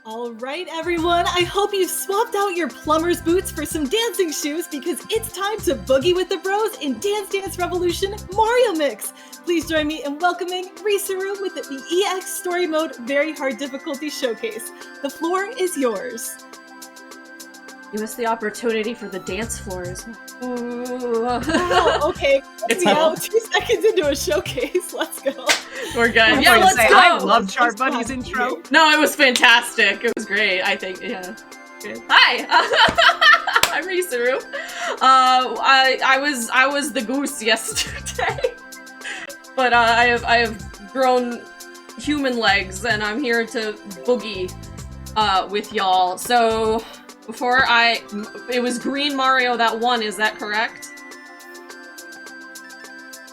All right, everyone. I hope you've swapped out your plumber's boots for some dancing shoes because it's time to boogie with the bros in Dance Dance Revolution Mario Mix. Please join me in welcoming Risuruuu with the EX Story Mode Very Hard Difficulty Showcase. The floor is yours. You missed the opportunity for the dance floors. Ooh. Wow, okay. It's we out 2 seconds into a showcase. Let's go. We're good. Yeah, let's go! I love Chart Buddy's intro. No, it was fantastic. It was great, I think. Yeah. Good. Hi! I'm Risuruuu. I was the goose yesterday. But I have grown human legs, and I'm here to boogie with y'all. So before it was Green Mario that won, is that correct?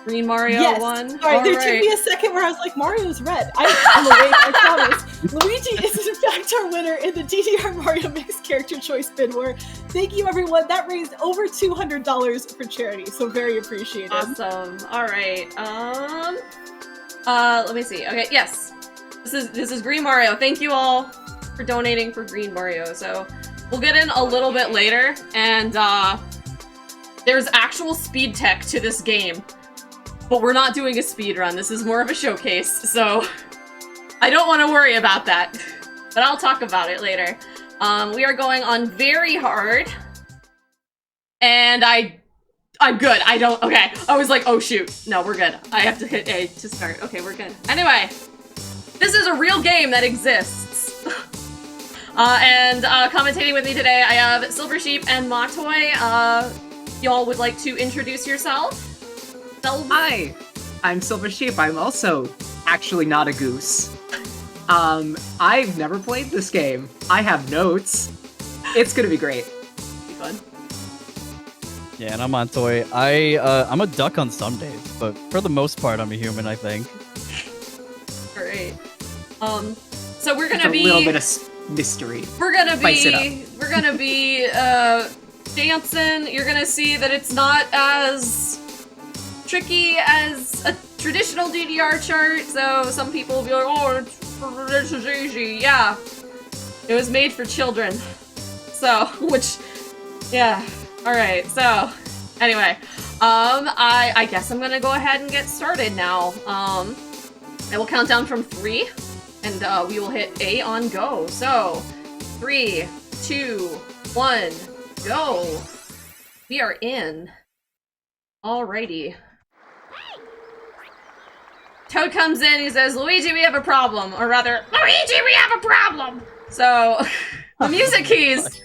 Green Mario won? Sorry, there took me a second where I was like, Mario's red. I'm awake, I promise. Luigi is in fact our winner in the DDR Mario Mix Character Choice Bid War. Thank you, everyone. That raised over $200 for charity, so very appreciated. Awesome. Alright, let me see. Okay, yes. This is Green Mario. Thank you all for donating for Green Mario. So, we'll get in a little bit later, and there's actual speed tech to this game. But we're not doing a speed run. This is more of a showcase, so I don't want to worry about that. But I'll talk about it later. We are going on very hard. And I'm good. Okay. I was like, oh shoot. No, we're good. I have to hit A to start. Okay, we're good. Anyway, this is a real game that exists. And commentating with me today, I have SilverSheep and Matoi. Y'all would like to introduce yourself? Hi, I'm SilverSheep. I'm also actually not a goose. I've never played this game. I have notes. It's gonna be great. Be fun. Yeah, and I'm Matoi. I'm a duck on some days, but for the most part, I'm a human, I think. Great. So we're gonna It's a little bit of mystery. We're gonna be dancing. You're gonna see that it's not as tricky as a traditional DDR chart, so some people will be like, oh, this is easy. Yeah, it was made for children. So, yeah. Alright, so, anyway, I guess I'm gonna go ahead and get started now. I will count down from 3, and we will hit A on go. So, 3, 2, 1, go! We are in. Alrighty. Toad comes in, he says, Luigi, we have a problem. Or rather, Luigi, we have a problem! So, the music keys!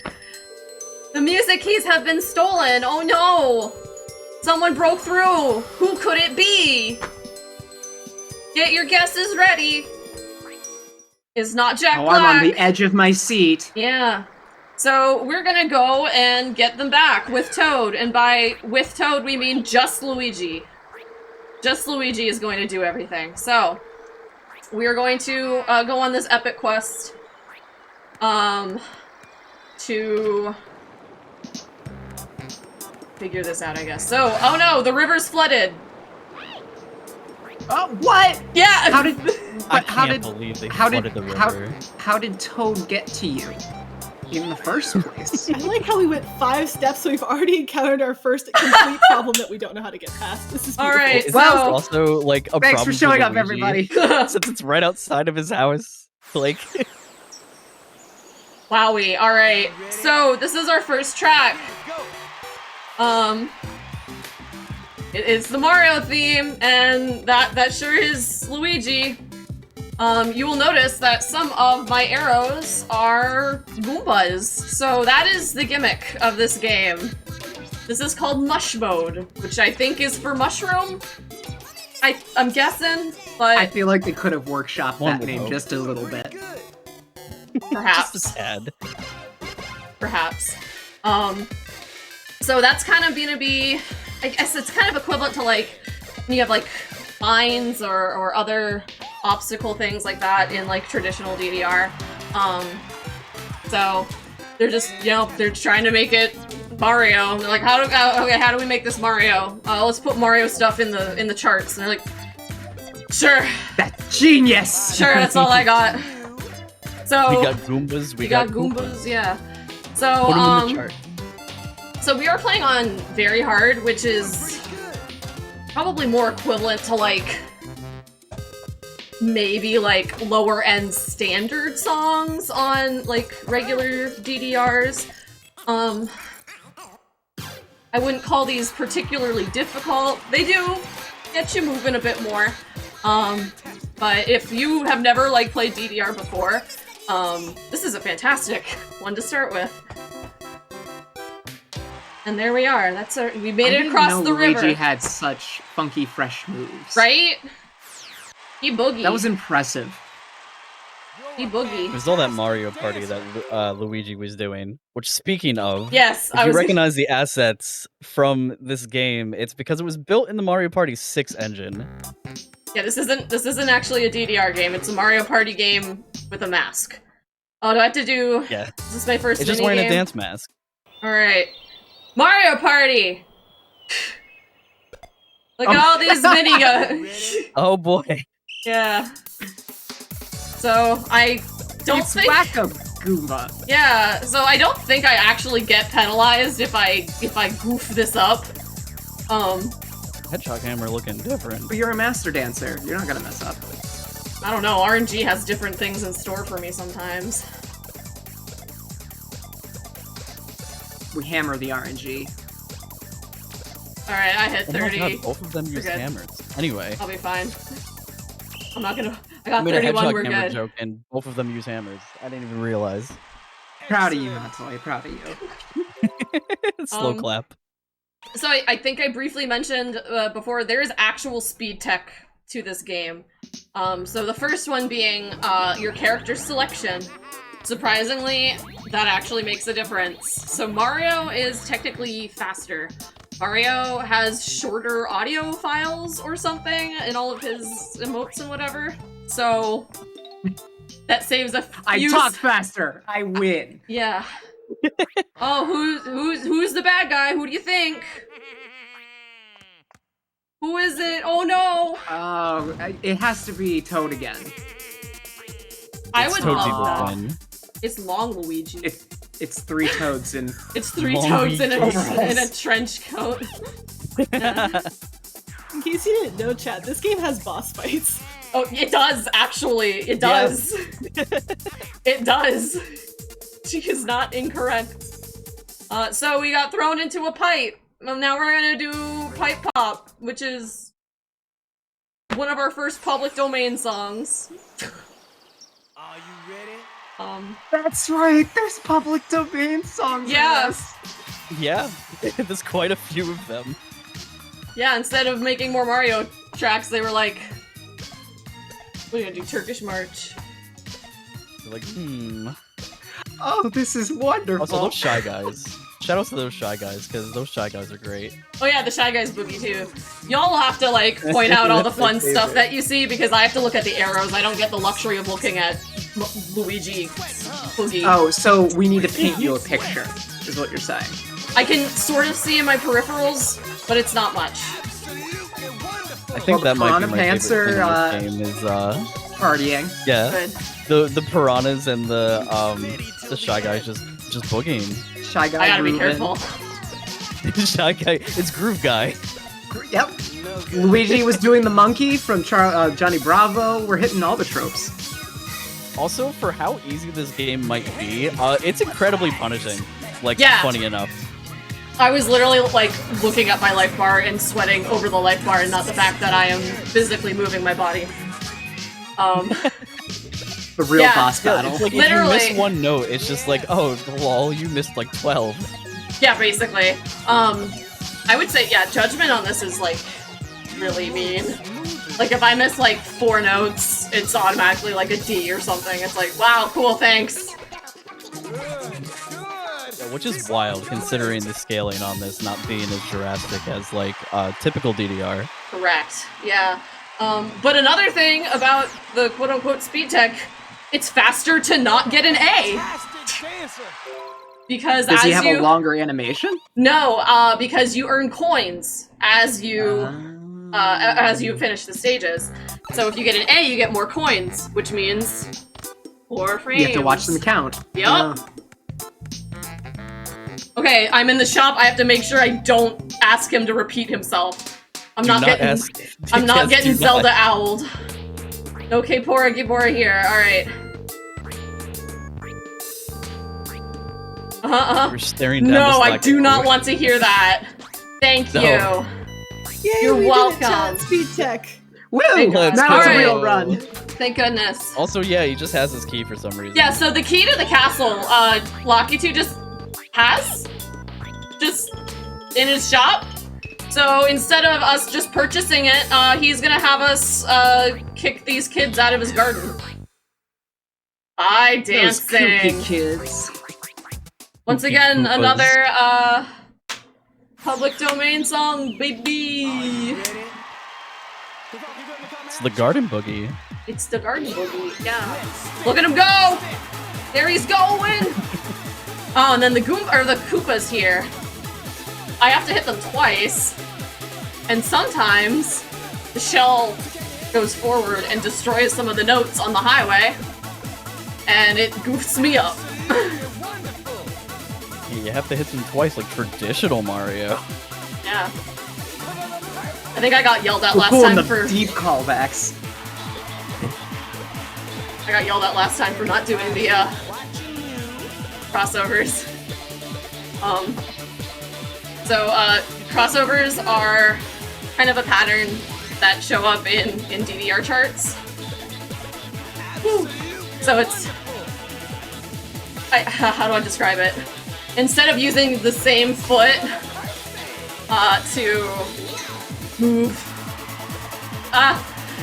The music keys have been stolen! Oh no! Someone broke through! Who could it be? Get your guesses ready! It's not Jack Black! I'm on the edge of my seat. Yeah. So, we're gonna go and get them back with Toad, and by with Toad we mean just Luigi. Just Luigi is going to do everything. So, we are going to go on this epic quest to figure this out, I guess. So, oh no, the river's flooded. Oh, what? Yeah. How did Toad get to you in the first place? I like how we went 5 steps, so we've already encountered our first complete problem that we don't know how to get past. This is beautiful. Alright, Is well, this also like a Thanks problem for showing up, Luigi, everybody. since it's right outside of his house. Like, wowie. Alright, so this is our first track. It's the Mario theme, and that sure is Luigi. You will notice that some of my arrows are Goombas, so that is the gimmick of this game. This is called Mush Mode, which I think is for mushroom? I'm guessing, but I feel like they could have workshopped One that would name hope. just a little bit. perhaps. just a tad. Perhaps. So that's kind of gonna be, I guess it's kind of equivalent to like, when you have like mines or other obstacle things like that in like traditional DDR. So they're just, you know, they're trying to make it Mario. They're like, how do we make this Mario? Let's put Mario stuff in the charts. And they're like, sure. That's genius! Sure, that's all I got. So We got Goombas. we got Goombas, yeah. So Put 'em in the chart. so we are playing on very hard, which is probably more equivalent to like maybe like lower end standard songs on like regular DDRs. I wouldn't call these particularly difficult. They do get you moving a bit more. But if you have never like played DDR before, this is a fantastic one to start with. And there we are. We made it across the river. Luigi had such funky, fresh moves. Right? He boogie. That was impressive. He boogie. It was all that Mario Party that Luigi was doing. Which, speaking of, Yes, if you recognize the assets from this game, it's because it was built in the Mario Party 6 engine. Yeah, this isn't actually a DDR game. It's a Mario Party game with a mask. Oh, do I have to do? Yeah. Is this my first? It's just mini wearing game? a dance mask. All right, Mario Party. Look at all these mini Oh boy. Yeah. So I don't It's think. Whack-a-Goomba. Yeah. So I don't think I actually get penalized if I goof this up. Hedgehog Hammer looking different. But you're a master dancer. You're not gonna mess up. I don't know. RNG has different things in store for me sometimes. We hammer the RNG. All right, I hit Oh my 30. God, both of them use good. hammers. Anyway, I'll be fine. I'm not gonna. I I got made a 31. hedgehog We're hammer good. joke, and both of them use hammers. I didn't even realize. Proud of you, Matoi. Proud of you. Slow clap. So I think I briefly mentioned before there is actual speed tech to this game. So the first one being your character selection. Surprisingly, that actually makes a difference. So Mario is technically faster. Mario has shorter audio files or something in all of his emotes and whatever. So that saves a few... I talk faster. I win. Yeah. Oh, who's the bad guy? Who do you think? Who is it? Oh no! Oh, it has to be Toad again. I It's would Toadsie love will that. win. It's long Luigi. It's 3 Toads in. It's 3 Long toads in Luigi. a trench coat. In case you didn't know, chat, this game has boss fights. Oh, it does, actually. It does. It does. She is not incorrect. So we got thrown into a pipe. Well, now we're gonna do Pipe Pop, which is one of our first public domain songs. Are you ready? That's right. There's public domain songs. Yeah. In this. Yeah, there's quite a few of them. Yeah, instead of making more Mario tracks, they were like, we're gonna do Turkish March. They're like, Oh, this is wonderful. Also, those Shy Guys. Shoutouts to those Shy Guys, because those Shy Guys are great. Oh yeah, the Shy Guys boogie too. Y'all have to like point out all the fun stuff that you see because I have to look at the arrows. I don't get the luxury of looking at Luigi boogie. Oh, so we need to paint you a picture, is what you're saying. I can sort of see in my peripherals, but it's not much. I think that might be my Piranha favorite thing Pants in this game is, Partying. yeah, Good. the piranhas and the Shy Guys just boogieing. Shy Guy. I gotta be grooving. careful. Shy Guy, it's Groove Guy. Yep. Luigi was doing the monkey from Johnny Bravo. We're hitting all the tropes. Also, for how easy this game might be, it's incredibly punishing. Like, Yeah. funny enough. I was literally like looking at my life bar and sweating over the life bar and not the fact that I am physically moving my body. The real Yeah. boss battle. It's like, Literally. if you miss one note, it's just like, oh, lol, you missed like 12. Yeah, basically. I would say, yeah, judgment on this is, like, really mean. Like, if I miss, like, 4 notes, it's automatically, like, a D or something. It's like, wow, cool, thanks. Yeah, which is wild, considering the scaling on this not being as drastic as, like, typical DDR. Correct, yeah. But another thing about the quote-unquote speed tech, it's faster to not get an A. Because Does as he have you... a longer animation? No, because you earn coins as you finish the stages. So if you get an A, you get more coins, which means 4 frames. You have to watch them count. Yup. Okay, I'm in the shop. I have to make sure I don't ask him to repeat himself. I'm not getting Zelda owled. No K-Pora Gibora here. Alright. We're staring down No, this I black do not board. want to hear that. Thank No. you. Yay, You're we welcome. did it, chat. Speed tech. Woo! Let's Now it's a go. real run. Thank goodness. Also, yeah, he just has his key for some reason. Yeah, so the key to the castle, Lakitu just has? Just in his shop? So instead of us just purchasing it, he's gonna have us, kick these kids out of his garden. Bye, Those dancing. kooky kids. Once Kooky again, Koopas. another, public domain song, baby! It's the garden boogie. It's the garden boogie, yeah. Look at him go! There he's going! Oh, and then the Koopas here. I have to hit them twice. And sometimes the shell goes forward and destroys some of the notes on the highway. And it goofs me up. You have to hit them twice, like traditional Mario. Yeah. I think I got yelled at We're last pulling time the for deep callbacks. I got yelled at last time for not doing the crossovers. So crossovers are kind of a pattern that show up in DDR charts. Whew. So it's how do I describe it? Instead of using the same foot to move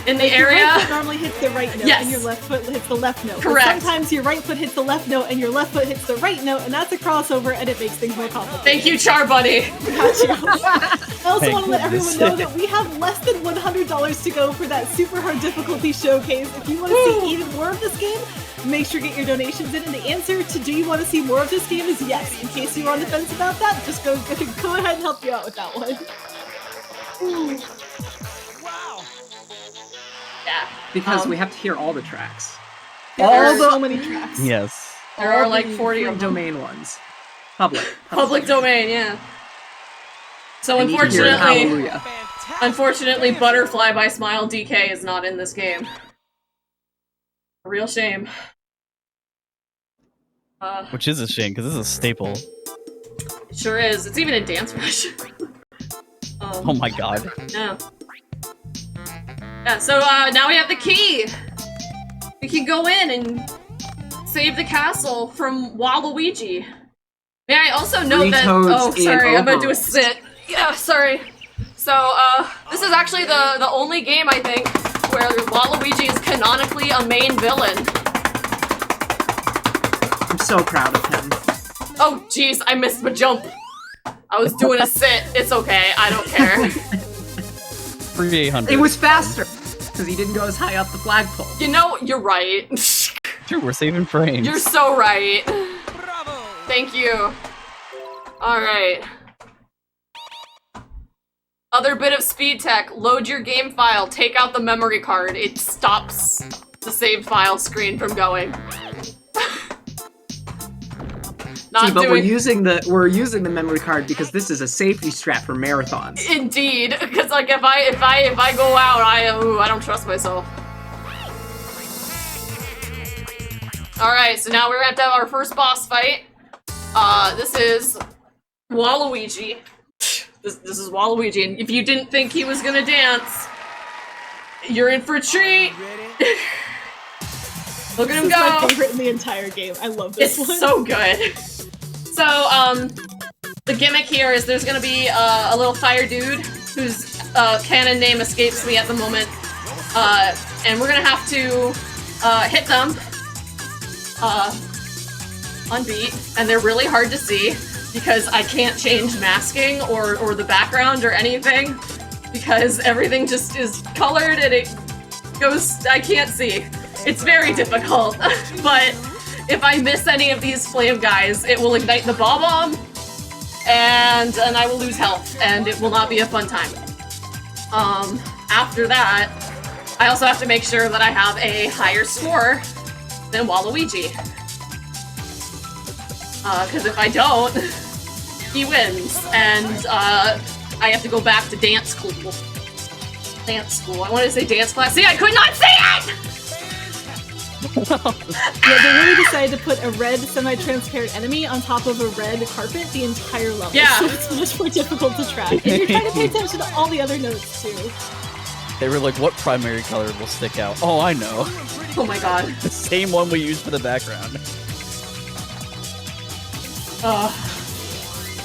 in the Your area. right foot normally hits the right note, Yes. and your left foot hits the left note. But Correct. sometimes your right foot hits the left note, and your left foot hits the right note, and that's a crossover, and it makes things more complicated. Thank you, Char Buddy. Got you. I also Thank want to let everyone goodness. know that we have less than $100 to go for that super hard difficulty showcase. If you want to see even more of this game, make sure to get your donations in. And the answer to do you want to see more of this game is yes. In case you were on the fence about that, just go ahead and help you out with that one. Wow. Yeah. Because we have to hear all the tracks. There All are the so many tracks. Yes. There are all like the 40 free of them. domain ones. Public. Public domain, yeah. So I need to hear unfortunately, Hallelujah. unfortunately, Butterfly by Smile DK is not in this game. A real shame. Which is a shame, because this is a staple. It sure is. It's even in Dance Rush. Oh my god. Yeah. Yeah, so now we have the key! We can go in and save the castle from Waluigi. May I also note Three that- toads oh, in sorry, I'm gonna do a overalls. sit. Yeah, sorry. So, this is actually the only game, I think, where Waluigi is canonically a main villain. I'm so proud of him. Oh, jeez, I missed my jump. I was doing a sit. It's okay, I don't care. Free 800. It was faster! Because he didn't go as high up the flagpole. You know, you're right. True, we're saving frames. You're so right. Bravo. Thank you. Alright. Other bit of speed tech. Load your game file. Take out the memory card. It stops the save file screen from going. Not See, but doing... we're using the memory card because this is a safety strap for marathons. Indeed, because like if I go out, I don't trust myself. All right, so now we're gonna have to have our first boss fight. This is Waluigi. This is Waluigi, and if you didn't think he was gonna dance, you're in for a treat. Ready? Look at him This is my go. favorite in the entire game. I love this It's one. so good. So, the gimmick here is there's gonna be a little fire dude whose canon name escapes me at the moment, and we're gonna have to hit them on beat, and they're really hard to see because I can't change masking or the background or anything because everything just is colored and it goes. I can't see. It's very difficult, but if I miss any of these flame guys, it will ignite the bomb, and I will lose health, and it will not be a fun time. After that, I also have to make sure that I have a higher score then Waluigi. Because if I don't, he wins, and I have to go back to dance school. Dance school. I wanted to say dance class. See, I could not say it! Yeah, they really decided to put a red semi-transparent enemy on top of a red carpet the entire level. Yeah. So it's much more difficult to track. And you're trying to pay attention to all the other notes, too. They were like, what primary color will stick out? Oh, I know. Oh my god. The same one we used for the background.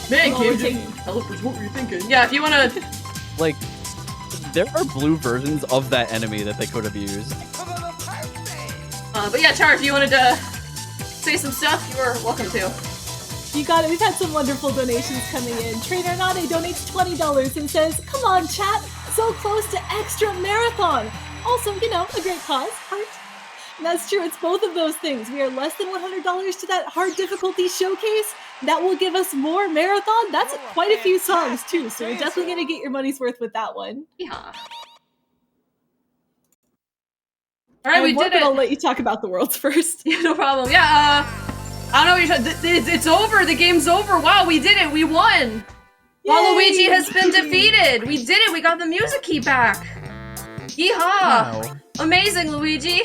Man, Oh, Kim, dang. what were you thinking? Yeah, if you wanna... Like, there are blue versions of that enemy that they could have used. But yeah, Char, if you wanted to say some stuff, you are welcome to. You got it. We've had some wonderful donations coming in. Trainer Nade donates $20 and says, "Come on, chat. So close to extra marathon. Also, you know, a great cause. Heart." And that's true. It's both of those things. We are less than $100 to that hard difficulty showcase. That will give us more marathon. That's quite a few songs, too. So you're definitely going to get your money's worth with that one. Yeah. Alright, we did it! I'll let you talk about the worlds first. Yeah, no problem. Yeah, I don't know, it's over! The game's over! Wow, we did it! We won! Yay! Waluigi has been defeated! We did it! We got the music key back! Yeehaw! Wow. Amazing, Luigi!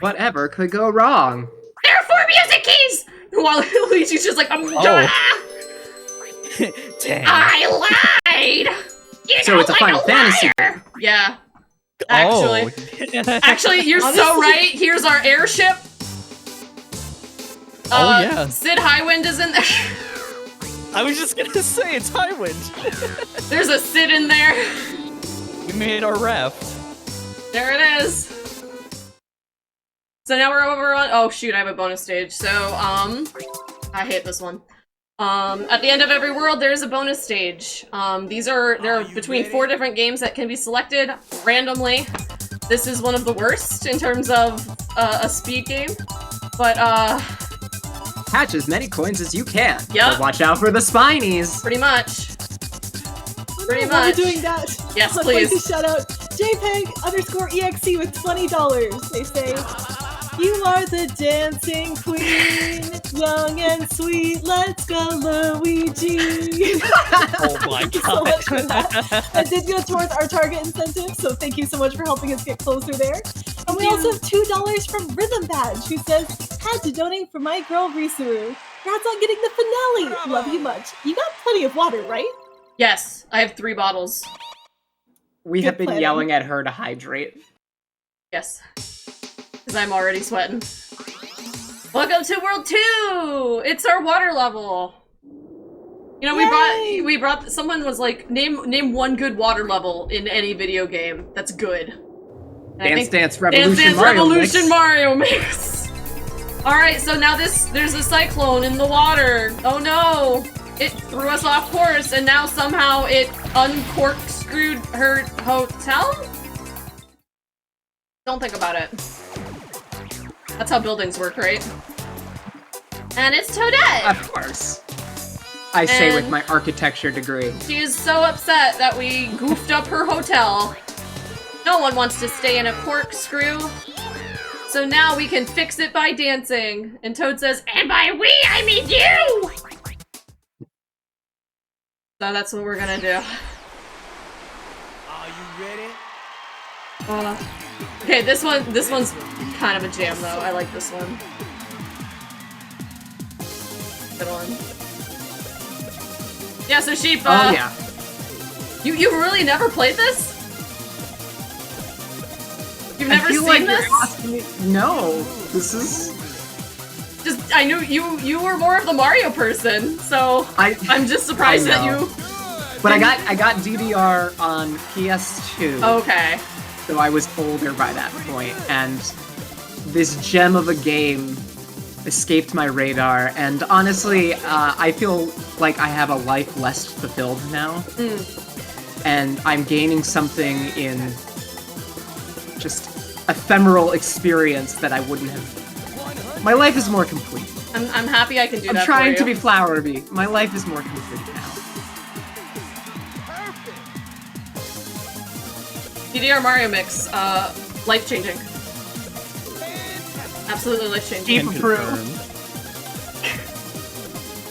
Whatever could go wrong? There are 4 music keys! While Luigi's just like, I'm done! Damn. I lied! You So know, it's a like Final Fantasy. liar. Yeah. Actually. Actually, you're so right. Here's our airship. Oh, yeah. Sid Highwind is in there. I was just gonna say, it's Highwind. There's a Sid in there. We made our raft. There it is. So now we're over on- oh shoot, I have a bonus stage. So, I hate this one. At the end of every world, there is a bonus stage. There are between 4 different games that can be selected randomly. This is one of the worst in terms of a speed game, but Catch as many coins as you can. Yep. But watch out for the spinies. pretty much. Pretty While we're much. doing that, Yes, I'd like to please. shout out JPEG_EXE with $20. They say, "You are the dancing queen, young and sweet. Let's go, Luigi." Oh my Thank you so much for that. That did go towards our target incentive, so thank you so much for helping us get closer there. And we also have $2 from Rhythm Badge, who says, "Had to donate for my girl Risuruuu. Congrats on getting the finale. Love you much. You got plenty of water, right?" Yes, I have 3 bottles. We Good have been planning. yelling at her to hydrate. Yes. Because I'm already sweating. Welcome to World 2! It's our water level! You know, Yay! we brought- someone was like, name one good water level in any video game that's good. And I Dance think Dance Revolution Dance Dance Mario Revolution Mix. Mario Mix! Alright, so now there's a cyclone in the water! Oh no! It threw us off course, and now somehow it uncorkscrewed her hotel? Don't think about it. That's how buildings work, right? And it's Toadette! Of course. I say with And- my architecture degree. She is so upset that we goofed up her hotel. No one wants to stay in a corkscrew. So now we can fix it by dancing. And Toad says, and by we, I mean you! So that's what we're gonna do. Are you ready? Okay, this one's kind of a jam though. I like this one. Good one. Yeah, so Sheep, Oh yeah. You've really never played this? You've never I feel seen like this? you're asking me. No, this is. Just, I knew you were more of the Mario person, so I'm just surprised I that know. you. But I got DDR on PS2. Okay. So I was older by that point, and this gem of a game escaped my radar, and honestly, I feel like I have a life less fulfilled now. And I'm gaining something in just ephemeral experience that I wouldn't have. My life is more complete. I'm happy I can do I'm that trying for to you. be flowery. My life is more complete now. DDR Mario Mix, life-changing. Absolutely life-changing. Deep approved.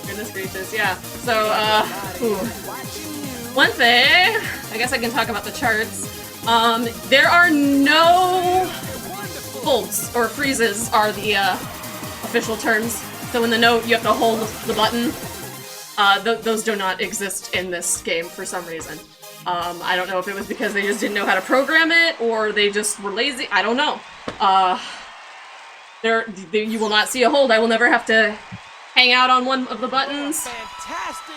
Goodness gracious, yeah. So, one thing, I guess I can talk about the charts. There are no holds, or freezes are the official terms. So in the note, you have to hold the button. Those do not exist in this game for some reason. I don't know if it was because they just didn't know how to program it, or they just were lazy. I don't know. You will not see a hold. I will never have to hang out on one of the buttons.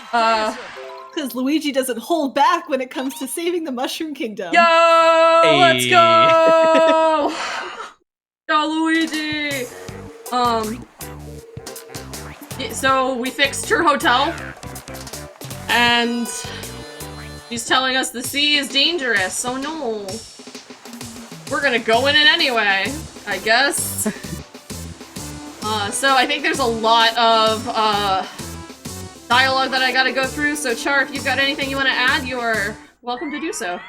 Because Luigi doesn't hold back when it comes to saving the Mushroom Kingdom. Yo, Hey. let's go! Go, Luigi! So we fixed her hotel, and she's telling us the sea is dangerous. Oh no. We're gonna go in it anyway, I guess. So I think there's a lot of dialogue that I gotta go through, so Char, if you've got anything you want to add, you're welcome to do so.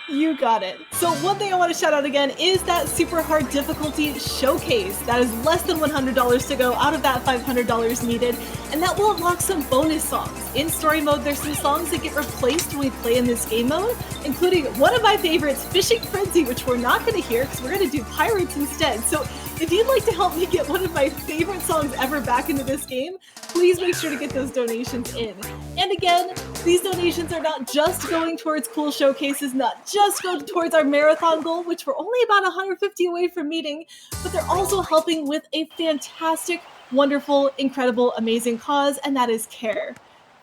You got it. So one thing I want to shout out again is that super hard difficulty showcase. That is less than $100 to go out of that $500 needed, and that will unlock some bonus songs. In story mode, there's some songs that get replaced when we play in this game mode, including one of my favorites, Fishing Frenzy, which we're not going to hear because we're going to do Pirates instead. So if you'd like to help me get one of my favorite songs ever back into this game, please make sure to get those donations in. And again, these donations are not just going towards cool showcases, not just going towards our marathon goal, which we're only about 150 away from meeting, but they're also helping with a fantastic, wonderful, incredible, amazing cause, and that is CARE.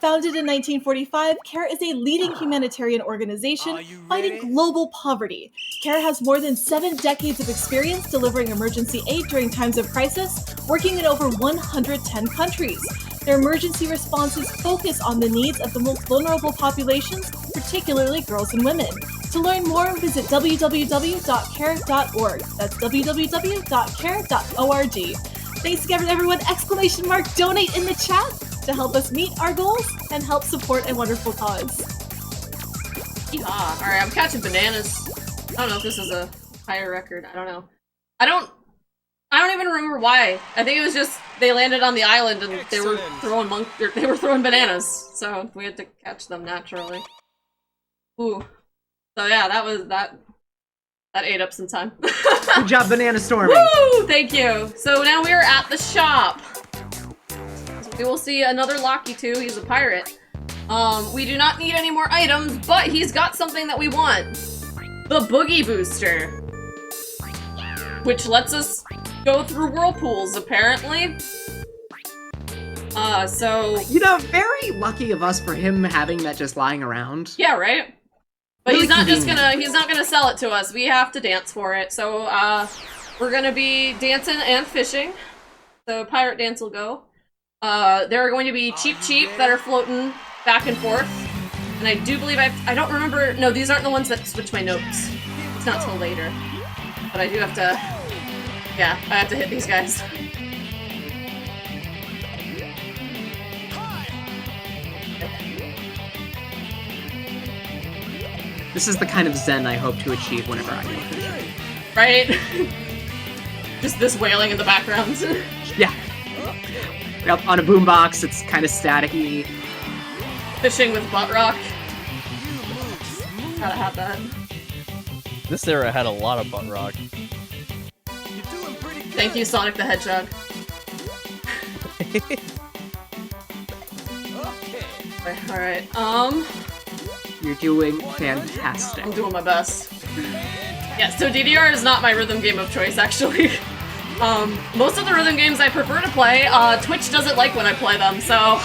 Founded in 1945, CARE is a leading humanitarian organization fighting global poverty. CARE has more than 7 decades of experience delivering emergency aid during times of crisis, working in over 110 countries. Their emergency responses focus on the needs of the most vulnerable populations, particularly girls and women. To learn more, visit www.care.org. That's www.care.org. Thanks again, everyone! ! Donate in the chat to help us meet our goals and help support a wonderful cause. Yeehaw. Alright, I'm catching bananas. I don't know if this is a higher record. I don't know. I don't even remember why. I think it was just they landed on the island and they were throwing bananas, so we had to catch them naturally. Ooh. So yeah, that ate up some time. Good job, Banana Storming. Woo! Thank you. So now we are at the shop. We will see another Locky too. He's a pirate. We do not need any more items, but he's got something that we want. The Boogie Booster. Which lets us go through whirlpools, apparently. So... You know, very lucky of us for him having that just lying around. Yeah, right? But Really he's not gonna sell it to us. We have to dance for it. So, we're gonna be dancing and fishing. So, pirate dance will go. There are going to be Cheep Cheep that are floating back and forth. And I do believe I don't remember... No, these aren't the ones that switch my notes. It's not till later. But I do have to... Yeah, I have to hit these guys. This is the kind of zen I hope to achieve whenever I go fishing. Right? Just this wailing in the background. Yeah. Yep, on a boombox, it's kind of staticky. Fishing with butt rock. Gotta have that. This era had a lot of butt rock. Thank you, Sonic the Hedgehog. Alright, You're doing fantastic. I'm doing my best. Yeah, so DDR is not my rhythm game of choice, actually. Most of the rhythm games I prefer to play, Twitch doesn't like when I play them, so...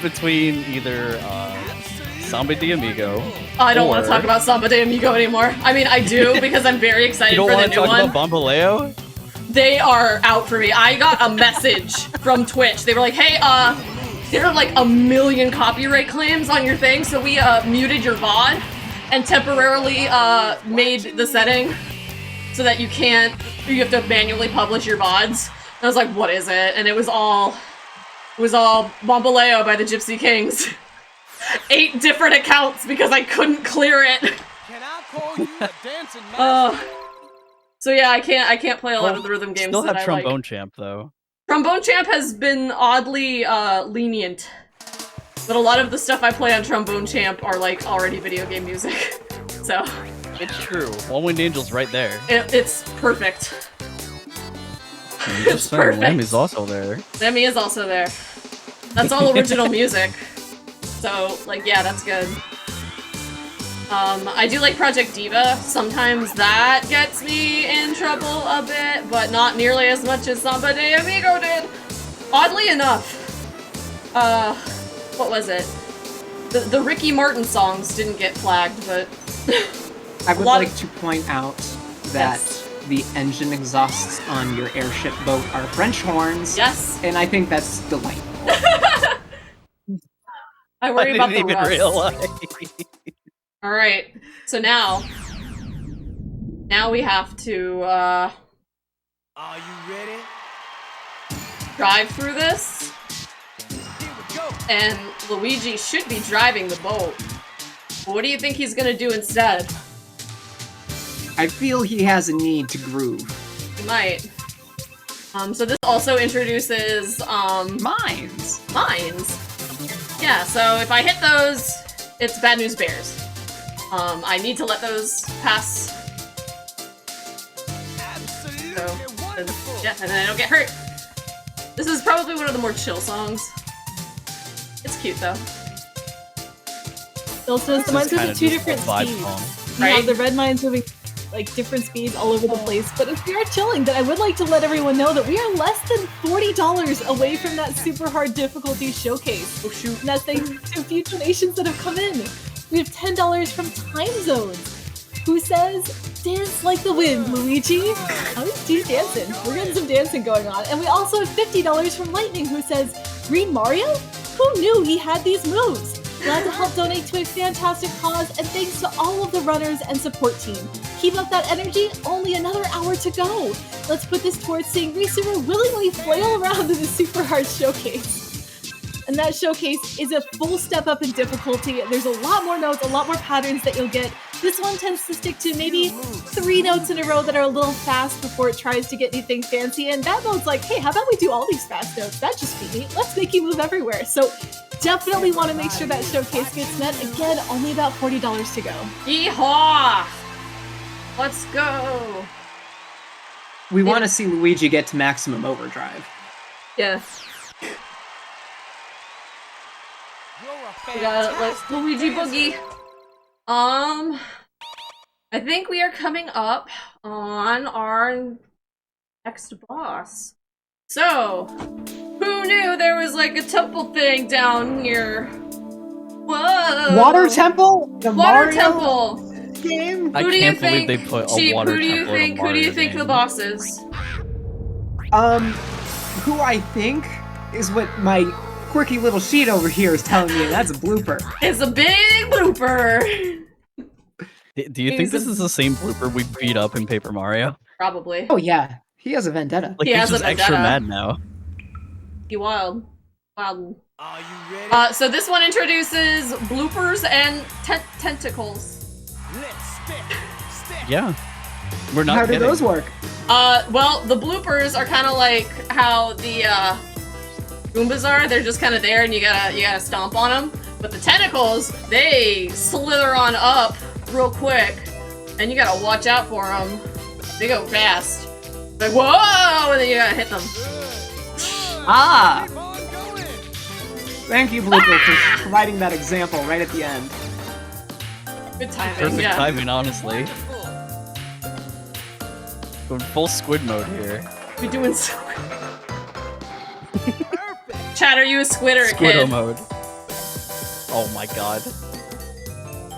Between either Samba de Amigo. I don't want to talk about Samba de Amigo anymore. I mean, I do, because I'm very excited for the new one. You don't want to talk about Bambaleo? They are out for me. I got a message from Twitch. They were like, hey, there are like 1 million copyright claims on your thing, so we muted your VOD and temporarily made the setting so that you have to manually publish your VODs. And I was like, what is it? And it was all Bambaleo by the Gypsy Kings. 8 different accounts because I couldn't clear it. Can I call you a dancing master? So yeah, I can't play a lot of the rhythm games Still that have I Trombone like. Champ though. Trombone Champ has been oddly lenient, but a lot of the stuff I play on Trombone Champ are like already video game music. So It's true. One Winged Angel's right there. it's perfect. It's perfect. Lammy's also there. Lemmy is also there. That's all original music. So, like, yeah, that's good. I do like Project Diva. Sometimes that gets me in trouble a bit, but not nearly as much as Samba de Amigo did. Oddly enough. What was it? The Ricky Martin songs didn't get flagged, but... I would like to point out that Yes. the engine exhausts on your airship boat are French horns. Yes. And I think that's delightful. I worry about the didn't even rust. realize. Alright, so now we have to, Are you ready? drive through this, Here we go. and Luigi should be driving the boat. But what do you think he's gonna do instead? I feel he has a need to groove. He might. So this also introduces, Mines! mines. Yeah, so if I hit those, it's Bad News Bears. I need to let those pass, Absolutely so, wonderful. yeah, and then I don't get hurt. This is probably one of the more chill songs. It's cute though. Also, the mines Kinda moving two just a different vibe speeds. song. You Right. have the red mines moving like different speeds all over the place. But if we are chilling, then I would like to let everyone know that we are less than $40 away from that super hard difficulty showcase. Oh shoot. And that's thanks to a few donations that have come in. We have $10 from Time Zones, who says, "Dance like the wind, Luigi." Oh, he's dancing. We're getting some dancing going on. And we also have $50 from Lightning, who says, "Green Mario? Who knew he had these moves? Glad to help donate to a fantastic cause, and thanks to all of the runners and support team. Keep up that energy, only another hour to go. Let's put this towards seeing Risuruuu willingly flail around in the super hard showcase." And that showcase is a full step up in difficulty. There's a lot more notes, a lot more patterns that you'll get. This one tends to stick to maybe 3 notes in a row that are a little fast before it tries to get anything fancy. And that mode's like, hey, how about we do all these fast notes? That just beat me. Let's make you move everywhere. So definitely want to make sure that showcase gets met. Again, only about $40 to go. Yeehaw! Let's go! We want to see Luigi get to maximum overdrive. Yeah. You're a We got like fantastic Luigi dancer. Boogie. I think we are coming up on our next boss. So, who knew there was like a temple thing down here? Whoa! Water Temple? The Water Mario Temple! game? I Who do you can't believe think? they put a Sheep, water who do you temple in a think? Who do you Mario think the game. boss is? Who I think is what my quirky little sheet over here is telling me, and that's a blooper. It's a big blooper! Do you think this is the same blooper we beat up in Paper Mario? Probably. Oh yeah, he has a vendetta. Like He he's has a just extra vendetta. mad now. You wild. Wild. Are you ready? So this one introduces bloopers and tentacles. Let's step. Yeah. We're not How do kidding. those work? Well, the bloopers are kind of like how the Goombas are. They're just kind of there, and you gotta stomp on them. But the tentacles, they slither on up real quick, and you gotta watch out for them. They go fast. Like whoa, and then you gotta hit them. Ah! Keep on going. Thank you, Blooper, for providing that example right at the end. Good timing. Perfect Yeah. timing, honestly. Wonderful. Going full squid mode here. We're doing so. Perfect. Chad, are you a squid or a Squiddo kid? mode. Oh my god.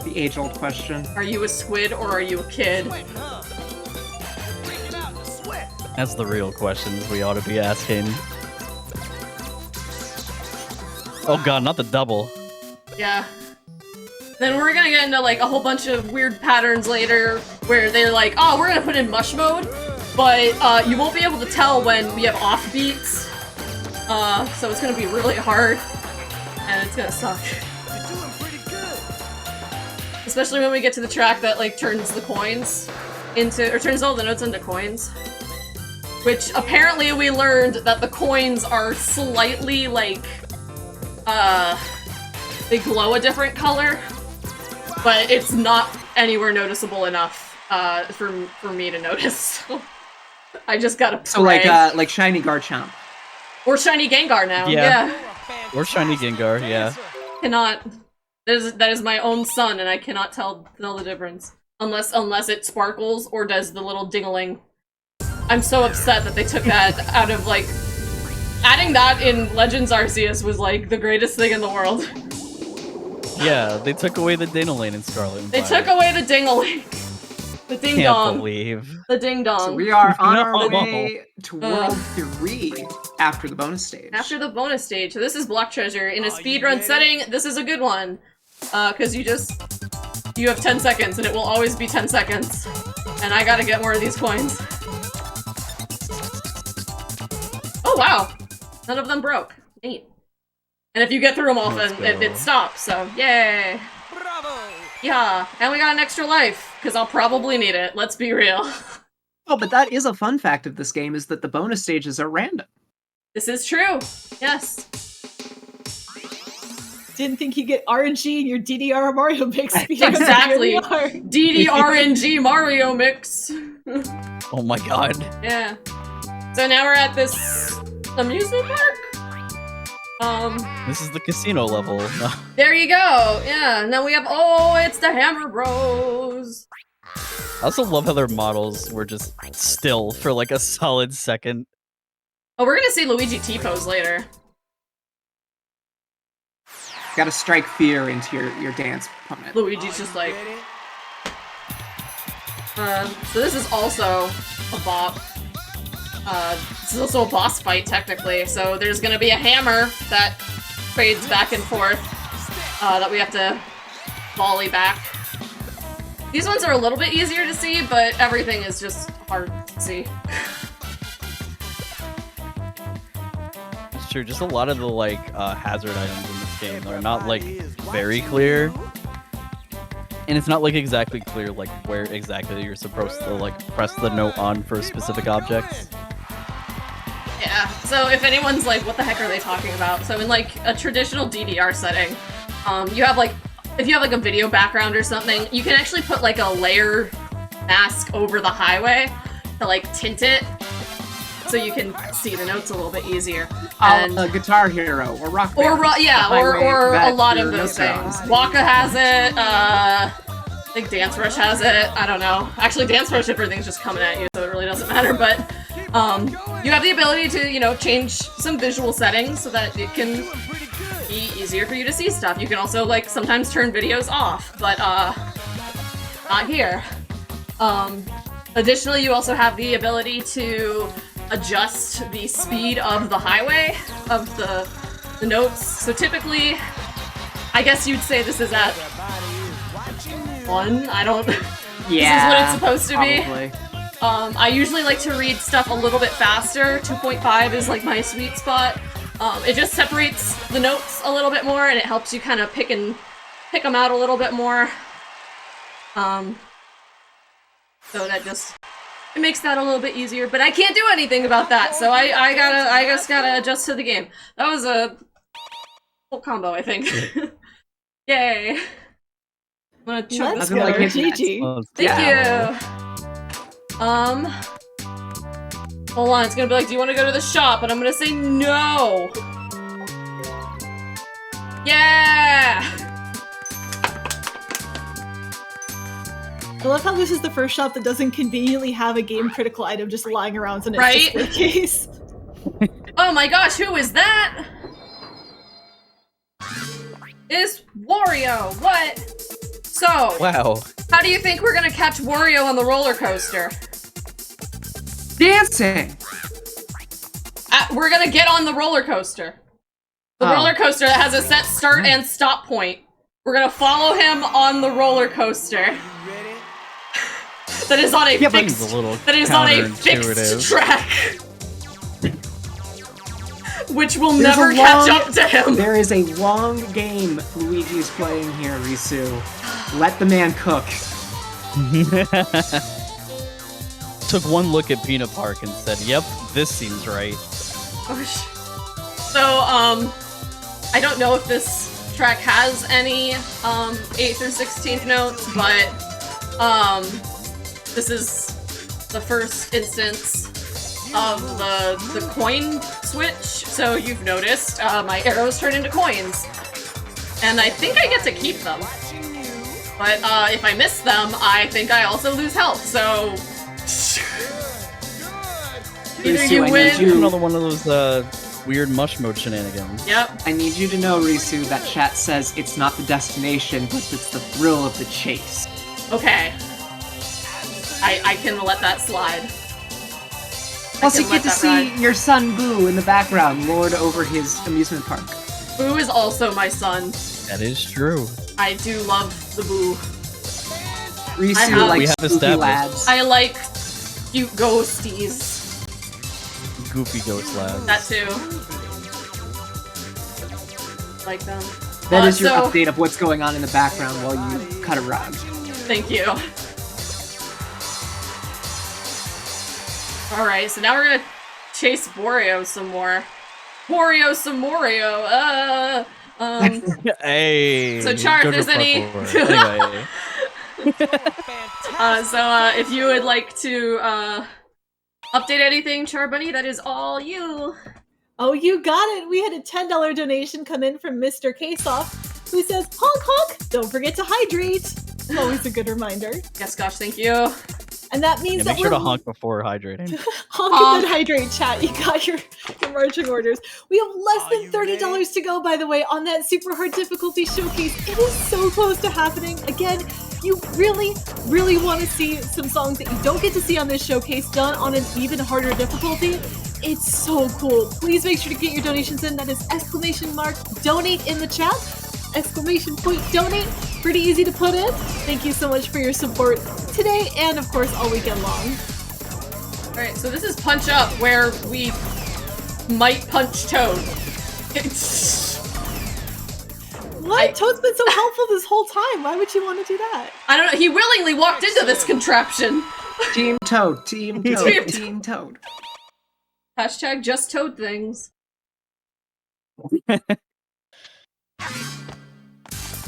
The age-old question. Are you a squid or are you a kid? Sweat, huh? Breaking out the sweat. That's the real questions we ought to be asking. Oh god, not the double. Yeah. Then we're gonna get into like a whole bunch of weird patterns later where they're like, oh, we're gonna put in mush mode, but you won't be able to tell when we have offbeats. So it's gonna be really hard, and it's gonna suck. You're doing pretty good. Especially when we get to the track that like turns the coins. turns all the notes into coins. Which apparently we learned that the coins are slightly like, they glow a different color, but it's not anywhere noticeable enough for me to notice. I just gotta pray. So like shiny Garchomp. Or shiny Gengar now. Yeah. Yeah. Or shiny Gengar, yeah. Cannot. That is my own son, and I cannot tell the difference unless it sparkles or does the little ding-a-ling. I'm so upset that they took that out of, like... Adding that in Legends Arceus was, like, the greatest thing in the world. Yeah, they took away the Ding-a-ling in Scarlet and They Violet. took away the ding-a-ling. The Can't ding-dong. believe. The ding-dong. So we are on our No. way to World 3 after the bonus stage. After the bonus stage. So this is Block Treasure. In a speedrun setting, this is a good one. Because you have 10 seconds, and it will always be 10 seconds. And I gotta get more of these coins. Oh, wow! None of them broke. Neat. And if you get through them all, then it stops, so yay! Bravo! Yeah, and we got an extra life, because I'll probably need it, let's be real. Oh, but that is a fun fact of this game, is that the bonus stages are random. This is true, yes. Didn't think you'd get RNG in your DDR Mario mix. Exactly. Here we are. DDRNG Mario mix! Oh my god. Yeah. So now we're at this amusement park? This is the casino level. There you go! Yeah, and then we have, oh, it's the Hammer Bros! I also love how their models were just still for like a solid second. Oh, we're gonna see Luigi T-pose later. Gotta strike fear into your dance opponent. Luigi's just like... so this is also a bop. This is also a boss fight, technically. So there's gonna be a hammer that fades back and forth that we have to volley back. These ones are a little bit easier to see, but everything is just hard to see. It's true, just a lot of the like hazard items in this game are not like very clear. And it's not like exactly clear like where exactly you're supposed to like press the note on for specific objects. Yeah, so if anyone's like, what the heck are they talking about? So in like a traditional DDR setting, you have like, if you have like a video background or something, you can actually put like a layer mask over the highway to like tint it so you can see the notes a little bit easier. And A Guitar Hero or Rock or Band. yeah, The highway or a that lot of your those notes are things. on. Waka has it, I think Dance Rush has it, I don't know. Actually, Dance Rush, everything's just coming at you, so it really doesn't matter, but you have the ability to, you know, change some visual settings so that it can be easier for you to see stuff. You can also, like, sometimes turn videos off, but, not here. Additionally, you also have the ability to adjust the speed of the highway, of the notes. So typically, I guess you'd say this is at 1, I don't... Yeah, this is what it's supposed to be. probably. I usually like to read stuff a little bit faster. 2.5 is like my sweet spot. It just separates the notes a little bit more, and it helps you kind of pick them out a little bit more. So that just, it makes that a little bit easier, but I can't do anything about that, so I just gotta adjust to the game. That was a full combo, I think. Yay. I'm gonna chug Let's this go, like water. hitting GG. Thank Yeah. you! Hold on, it's gonna be like, do you want to go to the shop? And I'm gonna say no! Yeah! I love how this is the first shop that doesn't conveniently have a game critical item just lying around in its Right? display case. Oh my gosh, who is that? It's Wario! What? So, Wow. how do you think we're gonna catch Wario on the roller coaster? Dancing! We're gonna get on the roller coaster. The Oh. roller coaster that has a set start and stop point. We're gonna follow him on the roller coaster. That is on a Yeah, but- fixed. Seems a little That is on a fixed counterintuitive. track. Which will There's never a catch long- up to him. There is a long game Luigi's playing here, Risu. Let the man cook. took one look at Peanut Park and said, "Yep, this seems right." So, I don't know if this track has any 8th or 16th notes, but this is the first instance of the coin switch. So you've noticed my arrows turn into coins, and I think I get to keep them. But if I miss them, I think I also lose health. So either you win. Another one of those weird mush mode shenanigans. Yep. I need you to know, Risu, that chat says it's not the destination, but it's the thrill of the chase. Okay. I can let that slide. Plus, you get to see your son Boo in the background lord over his amusement park. Boo is also my son. That is true. I do love the Boo. Risu likes we have spooky established. lads. I like cute ghosties. Goofy ghost lads. That too. Like them. That is your so- update of what's going on in the background while you cut a rug. Thank you. Alright, so now we're gonna chase Wario some more. Wario some Wario, Hey. So, Char, if JoJo there's any- parkour. Anyway. if you would like to, update anything, Char Bunny, that is all you. Oh, you got it. We had a $10 donation come in from Mr. Kasoff, who says, honk honk, don't forget to hydrate. Always a good reminder. Yes, gosh, thank you. And that means Yeah, that make sure we're to honk before hydrating. honk and then hydrate, chat. You got your marching orders. We have less than $30 to go, by the way, on that super hard difficulty showcase. It is so close to happening. Again, you really, really want to see some songs that you don't get to see on this showcase done on an even harder difficulty. It's so cool. Please make sure to get your donations in. That is !donate in the chat. !donate. Pretty easy to put in. Thank you so much for your support today and, of course, all weekend long. Alright, so this is Punch Up, where we might punch Toad. What? Toad's been so helpful this whole time. Why would you want to do that? I don't know, he willingly walked into this contraption. Team Toad, Team Toad, Team Team Toad. Hashtag just Toad things.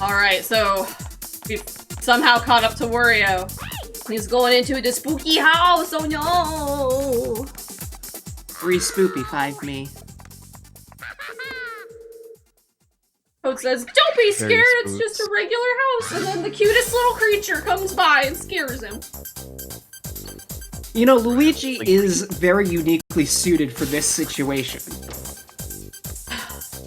Alright, so we've somehow caught up to Wario. He's going into the spooky house, oh no! Free spoopy 5 me. Toad says, don't be Very scared, it's spooks. just a regular house, and then the cutest little creature comes by and scares him. You know, Luigi is very uniquely suited for this situation.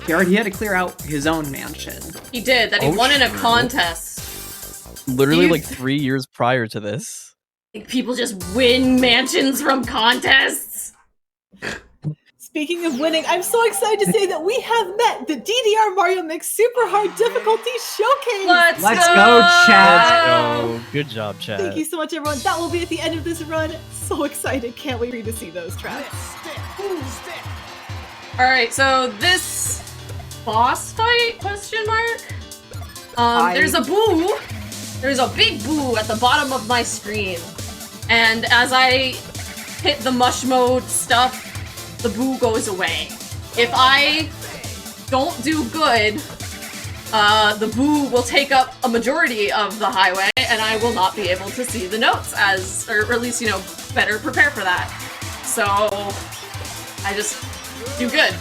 He already had to clear out his own mansion. He did, that he Oh, won in a true. contest. Literally Dude. like 3 years prior to this. Think people just win mansions from contests? Speaking of winning, I'm so excited to say that we have met the DDR Mario Mix Super Hard Difficulty Showcase! Let's go, Chad! Oh, good job, Chad. Thank you so much, everyone. That will be at the end of this run. So excited. Can't wait for you to see those tracks. Alright, so this boss fight, question mark? There's a boo. There's a big boo at the bottom of my screen. And as I hit the mush mode stuff, the boo goes away. If I don't do good, the boo will take up a majority of the highway and I will not be able to see the notes or at least, you know, better prepare for that. So, I just do good.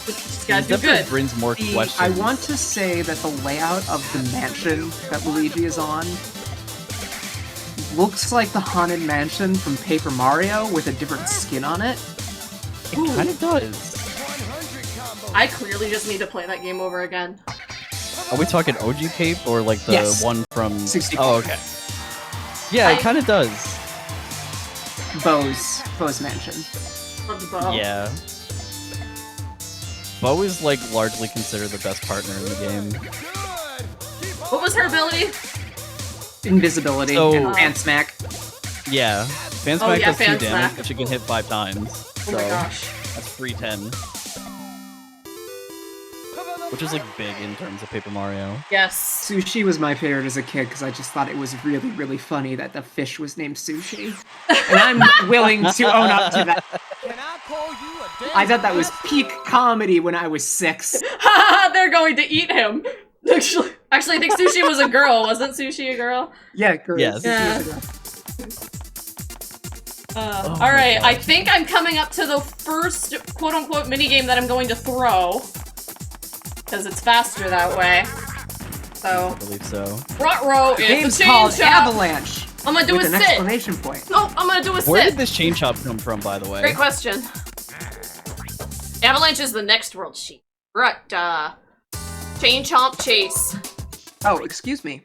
Just gotta It do definitely good. brings more questions. I want to say that the layout of the mansion that Luigi is on looks like the Haunted Mansion from Paper Mario with a different skin on it. It kind of does. I clearly just need to play that game over again. Are we talking OG Pape or like the Yes. one from 64. Oh, okay. Yeah, it kind of does. Bo's mansion. Love the bow. Yeah. Bo is like largely considered the best partner in the game. What was her ability? Invisibility So- and fan smack. Yeah. Fan Oh, Smack yeah, does 2 Fan damage, Smack. but she can hit 5 times. Oh my So gosh. that's 310. which is like big in terms of Paper Mario. Yes. Sushi was my favorite as a kid because I just thought it was really, really funny that the fish was named Sushi. And I'm willing to own up to that. Can I call you a damn I thought that was bastard? peak comedy when I was 6. They're going to eat him. Actually, I think Sushi was a girl. Wasn't Sushi a girl? Yeah, girl. Yes. Yeah. Alright, I think I'm coming up to the first quote-unquote minigame that I'm going to throw. Because it's faster that way. So, I believe so. Rot-row The is game's the called chain chop. Avalanche. I'm gonna do with a an sit. exclamation point. No, I'm gonna do a Where sit. did this chain chop come from, by the way? Great question. Avalanche is the next world sheet. Right, Chain Chomp Chase. Oh, excuse me.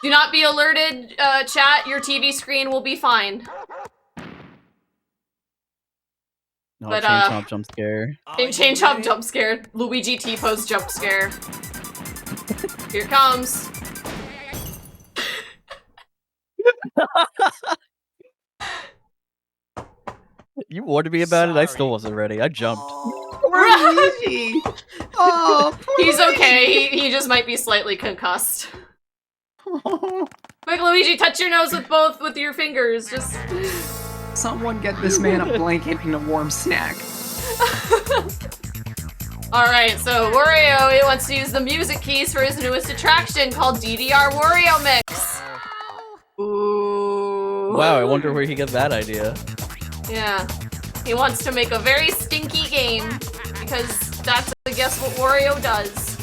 Do not be alerted, chat. Your TV screen will be fine. No, but, chain chomp jump scare. Chain Chomp jump scare. Luigi T-pose jump scare. Here it comes. You warned me about it, I still wasn't ready. I jumped. Poor Luigi. Oh, poor He's okay. He just might be slightly concussed. Quick, Luigi, touch your nose with your fingers. Just. Someone get this man a blanket and a warm snack. Alright, so Wario, he wants to use the music keys for his newest attraction called DDR Wario Mix. Ooh. Wow, I wonder where he got that idea. Yeah. He wants to make a very stinky game because that's, I guess, what Wario does.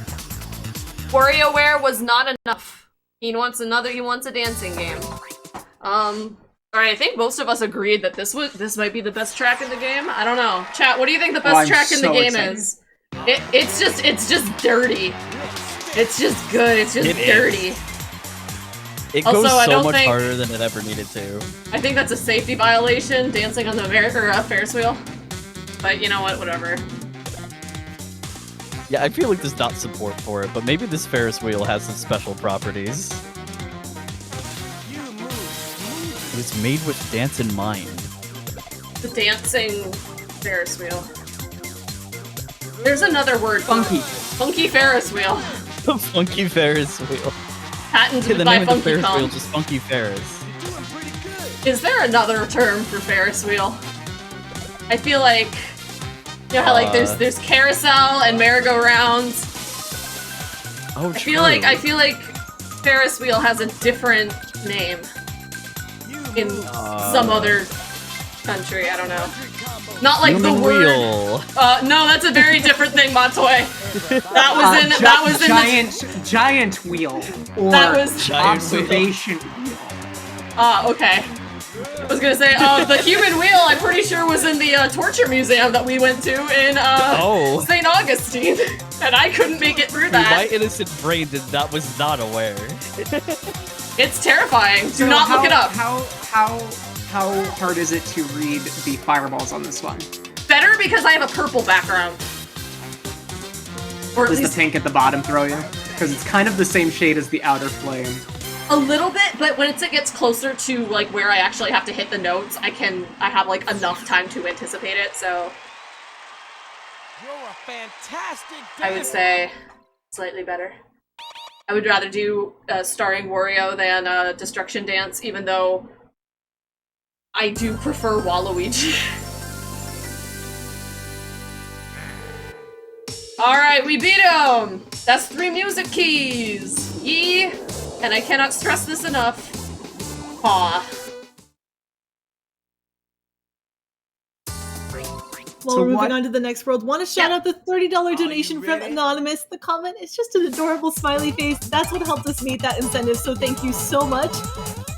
WarioWare was not enough. He wants a dancing game. Alright, I think most of us agreed that this might be the best track in the game. I don't know. Chat, what do you think the best track in the game is? It's just dirty. It's just good. It's just dirty. It Also, goes I so don't much think- harder than it ever needed to. I think that's a safety violation, dancing on the Ferris wheel. But you know what? Whatever. Yeah, I feel like there's not support for it, but maybe this Ferris wheel has some special properties. You move. It's made with dance in mind. The dancing Ferris wheel. There's another word. Funky. Funky Ferris wheel. The Funky Ferris wheel. Patented Yeah, the by name of the Funky Ferris Kong. wheel is just Funky Ferris. You're doing pretty good. Is there another term for Ferris wheel? I feel like, you know how like there's carousel and merry-go-rounds. Oh, I feel like Ferris wheel has a different name You in move. some other country. I don't know. Not like Human the word. wheel. No, that's a very different thing, Matoi. That was in the. Giant wheel or That was- Giant observation wheel. Okay. I was gonna say, the human wheel, I'm pretty sure was in the torture museum that we went to in Oh. St. Augustine, and I couldn't make it through My that. innocent brain was not aware. It's terrifying. Do So not look it up. How hard is it to read the fireballs on this one? Better because I have a purple background. Or at Does the least pink at the bottom throw you? Because it's kind of the same shade as the outer flame. a little bit, but when it gets closer to like where I actually have to hit the notes, I have like enough time to anticipate it, so You're a fantastic I would say slightly better. I would rather do starring Wario than Destruction Dance, even though I do prefer Waluigi. Alright, we beat him! That's 3 music keys! Yee! And I cannot stress this enough. Aw. While So we're moving what- on to the next world, want to shout out the $30 donation you from ready? Anonymous. The comment is just an adorable smiley face. That's what helped us meet that incentive, so thank you so much.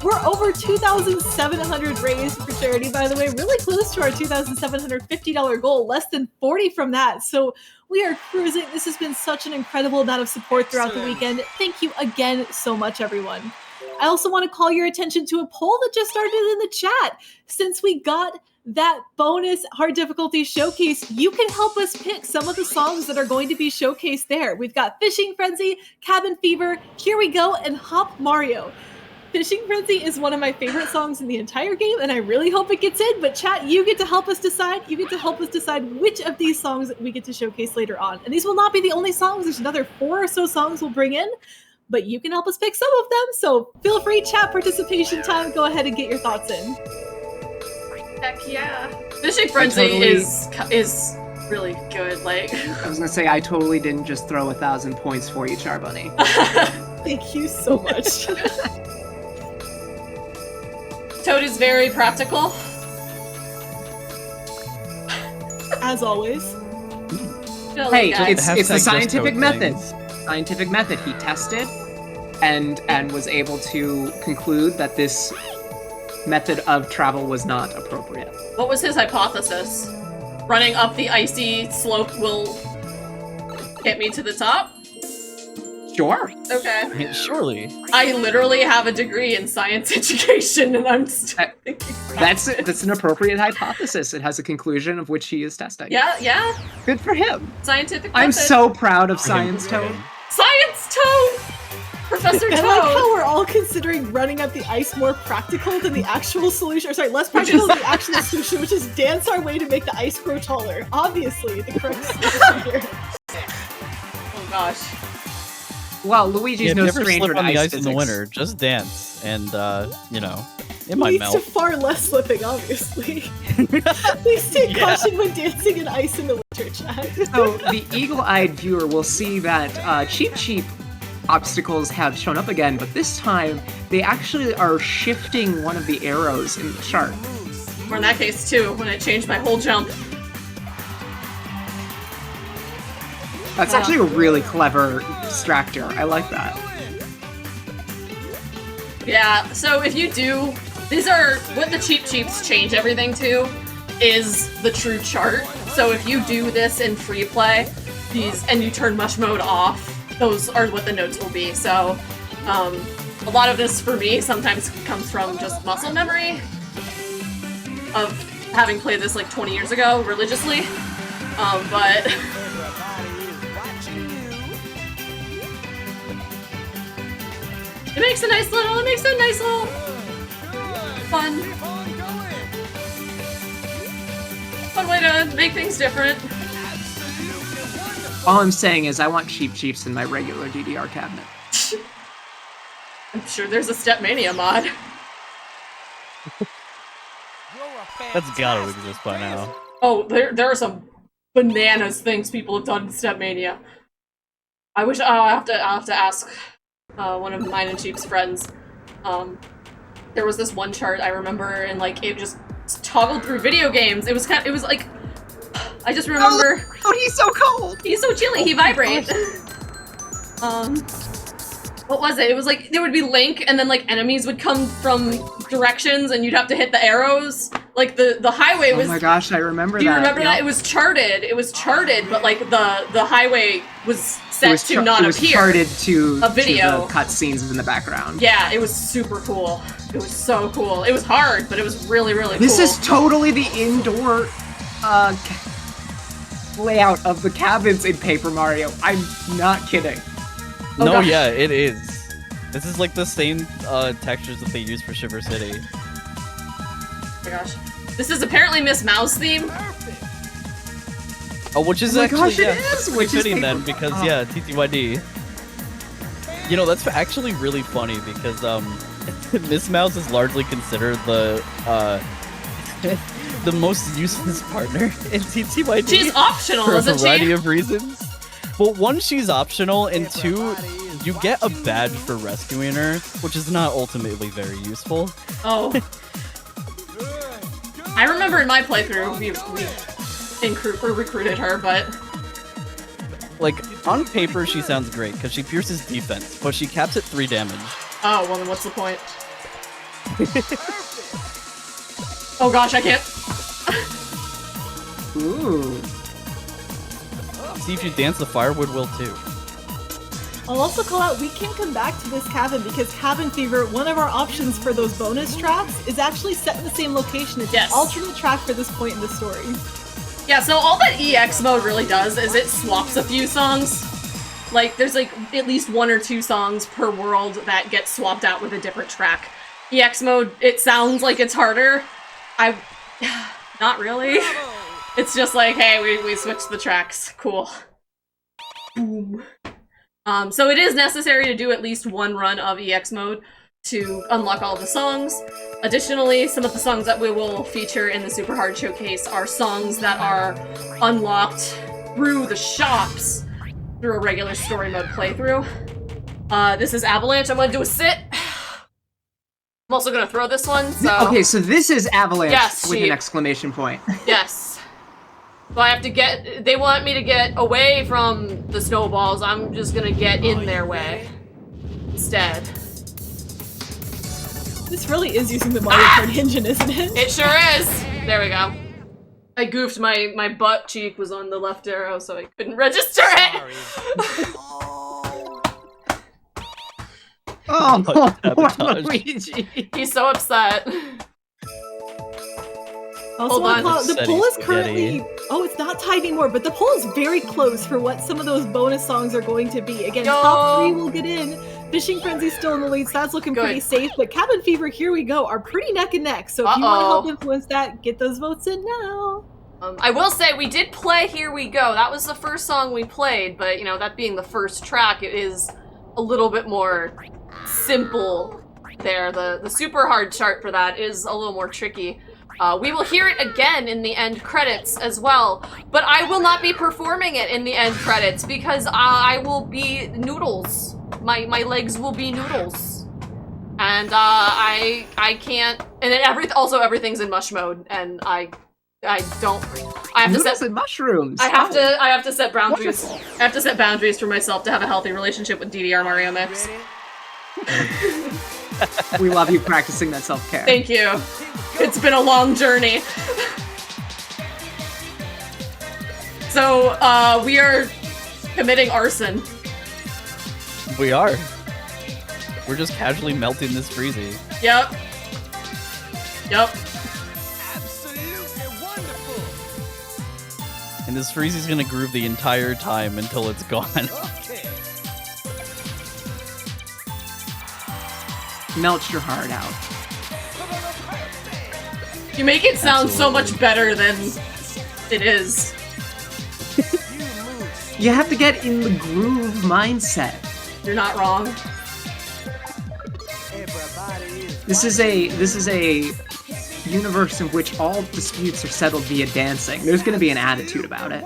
We're over 2,700 raised for charity, by the way, really close to our $2,750 goal, less than 40 from that. So we are cruising. This has been such an incredible amount of support throughout the weekend. Thank you again so much, everyone. I also want to call your attention to a poll that just started in the chat. Since we got that bonus hard difficulty showcase, you can help us pick some of the songs that are going to be showcased there. We've got Fishing Frenzy, Cabin Fever, Here We Go, and Hop Mario. Fishing Frenzy is one of my favorite songs in the entire game, and I really hope it gets in, but chat, you get to help us decide. You get to help us decide which of these songs we get to showcase later on. And these will not be the only songs. There's another 4 or so songs we'll bring in, but you can help us pick some of them. So feel free, chat participation time. Go ahead and get your thoughts in. Heck yeah. Fishing Frenzy is really good. Like, I was gonna say, I totally didn't just throw 1,000 points for you, Charbunny. Thank you so much. Toad is very practical. As always. Hey, it's the Hashtag scientific just method. things. Scientific method. He tested and was able to conclude that this method of travel was not appropriate. What was his hypothesis? Running up the icy slope will get me to the top? Sure. Okay. I mean, surely. I literally have a degree in science education, and I'm still That's an appropriate hypothesis. It has a conclusion of which he is testing. yeah. Good for him. Scientific I'm method. so proud of Science Toad. Science Toad! Professor I Toad! like how we're all considering running up the ice more practical than the actual solution, or sorry, less practical than the actual solution, which is dance our way to make the ice grow taller. Obviously, the correct solution here. Oh gosh. Well, Luigi's If no you ever stranger slip to on the ice ice in the physics. winter, just dance, and you know, it might Leads melt. to far less slipping, obviously. Please take caution when dancing in ice in the winter, chat. So the eagle-eyed viewer will see that cheap obstacles have shown up again, but this time they actually are shifting one of the arrows in the chart. Or in that case too, when I changed my whole jump. That's actually a really clever distractor. I like that. Yeah, so if you do, these are, what the cheaps change everything to is the true chart. So if you do this in free play, and you turn mush mode off, those are what the notes will be. So a lot of this for me sometimes comes from just muscle memory of having played this like 20 years ago religiously. But it makes a nice little fun way to make things different. All I'm saying is I want cheaps in my regular DDR cabinet. I'm sure there's a Stepmania mod. That's gotta exist by now. Oh, there are some bananas things people have done in Stepmania. I wish I'll have to ask one of mine and Cheap's friends. There was this one chart I remember, and like it just toggled through video games. It was like I just remember. Oh, he's so cold. He's so chilly. He vibrates. What was it? It was like there would be Link, and then like enemies would come from directions, and you'd have to hit the arrows. Like the highway was. Oh my gosh, I remember that. Do you remember Yep. that? It was charted. It was charted, but like the highway was set to not It was appear. charted to A video. to the cutscenes in the background. Yeah, it was super cool. It was so cool. It was hard, but it was really cool. This is totally the indoor layout of the cabins in Paper Mario. I'm not kidding. Oh, No, gosh. yeah, it is. This is like the same textures that they use for Shiver City. Oh my gosh. This is apparently Miss Mouse theme. Oh, which is Oh my actually gosh, it yeah, is, that's which pretty is fitting then Paper- because oh. yeah, TTYD. You know, that's actually really funny because Miss Mouse is largely considered the the most useless partner in TTYD. She's optional, for a isn't variety she? of reasons. Well, one, she's optional, and two, you get a badge for rescuing her, which is not ultimately very useful. Oh. I remember in my playthrough we recruited her, but Like, on paper, she sounds great, because she pierces defense, but she caps at 3 damage. oh well then what's the point? Oh gosh, I can't. Ooh. See if you dance the firewood will too. I'll also call out, we can come back to this cabin because Cabin Fever, one of our options for those bonus tracks, is actually set in the same location. It's Yes. an alternate track for this point in the story. Yeah, so all that EX mode really does is it swaps a few songs. Like, there's like at least 1 or 2 songs per world that get swapped out with a different track. EX mode, it sounds like it's harder. Not really. It's just like, hey, we switched the tracks. Cool. Boom. So it is necessary to do at least 1 run of EX mode to unlock all the songs. Additionally, some of the songs that we will feature in the Super Hard Showcase are songs that are unlocked through the shops through a regular story mode playthrough. This is Avalanche. I'm gonna do a sit. I'm also gonna throw this one, so... Okay, so this is Avalanche Yes, with an exclamation point. Yes. So I have to get... They want me to get away from the snowballs. I'm just gonna get in their way instead. This really is using the Mario Kart engine, isn't it? It sure is! There we go. I goofed, my butt cheek was on the left arrow, so I couldn't register it! Oh, Sabotage. Luigi! He's so upset. Also, Hold on. the poll is Spaghetti. currently... Oh, it's not tied anymore, but the poll is very close for what some of those bonus songs are going to be. Again, top 3 will get in. Fishing Frenzy's still in the lead, so that's looking pretty safe, but Cabin Fever, Here We Go are pretty neck and neck, so if you want to help influence that, get those votes in now. I will say, we did play Here We Go. That was the first song we played, but, you know, that being the first track, it is a little bit more simple there. The super hard chart for that is a little more tricky. We will hear it again in the end credits as well, but I will not be performing it in the end credits because I will be noodles. My legs will be noodles. And I can't, and then everything's in mush mode, and I have to set mushrooms. I have to set boundaries. Wonderful. I have to set boundaries for myself to have a healthy relationship with DDR Mario Mix. We love you practicing that self-care. Thank you. It's been a long journey. So, we are committing arson. We are. We're just casually melting this Freezy. Yep. Yep. Absolutely wonderful. And this Freezy's gonna groove the entire time until it's gone. Okay. Melt your heart out. You make it sound so Absolutely. much better than it is. You have to get in the groove mindset. You're not wrong. This is a universe in which all disputes are settled via dancing. There's gonna be an attitude about it.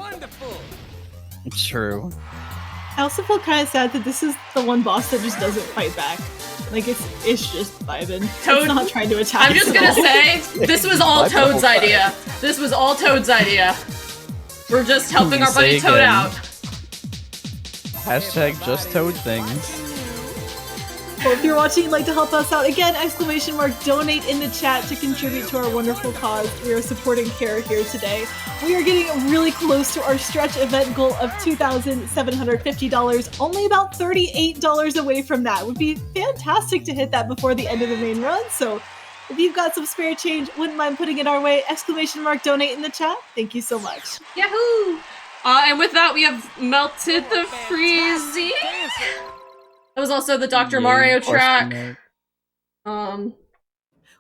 It's true. I also feel kind of sad that this is the one boss that just doesn't fight back. Like, it's just vibing. Toad- It's not trying to attack. I'm just at gonna all. say, this was all My Toad's bubble idea. This was all Toad's idea. We're just helping our buddy Say Toad again. out. Hashtag just Toad things. Well, if you're watching and like to help us out, again, !donate in the chat to contribute to our wonderful cause. We are supporting Kara here today. We are getting really close to our stretch event goal of $2,750. Only about $38 away from that. Would be fantastic to hit that before the end of the main run. So if you've got some spare change, wouldn't mind putting it our way, !donate in the chat. Thank you so much. Yahoo! And with that, we have melted the Freezy. That was also the Dr. Mario track.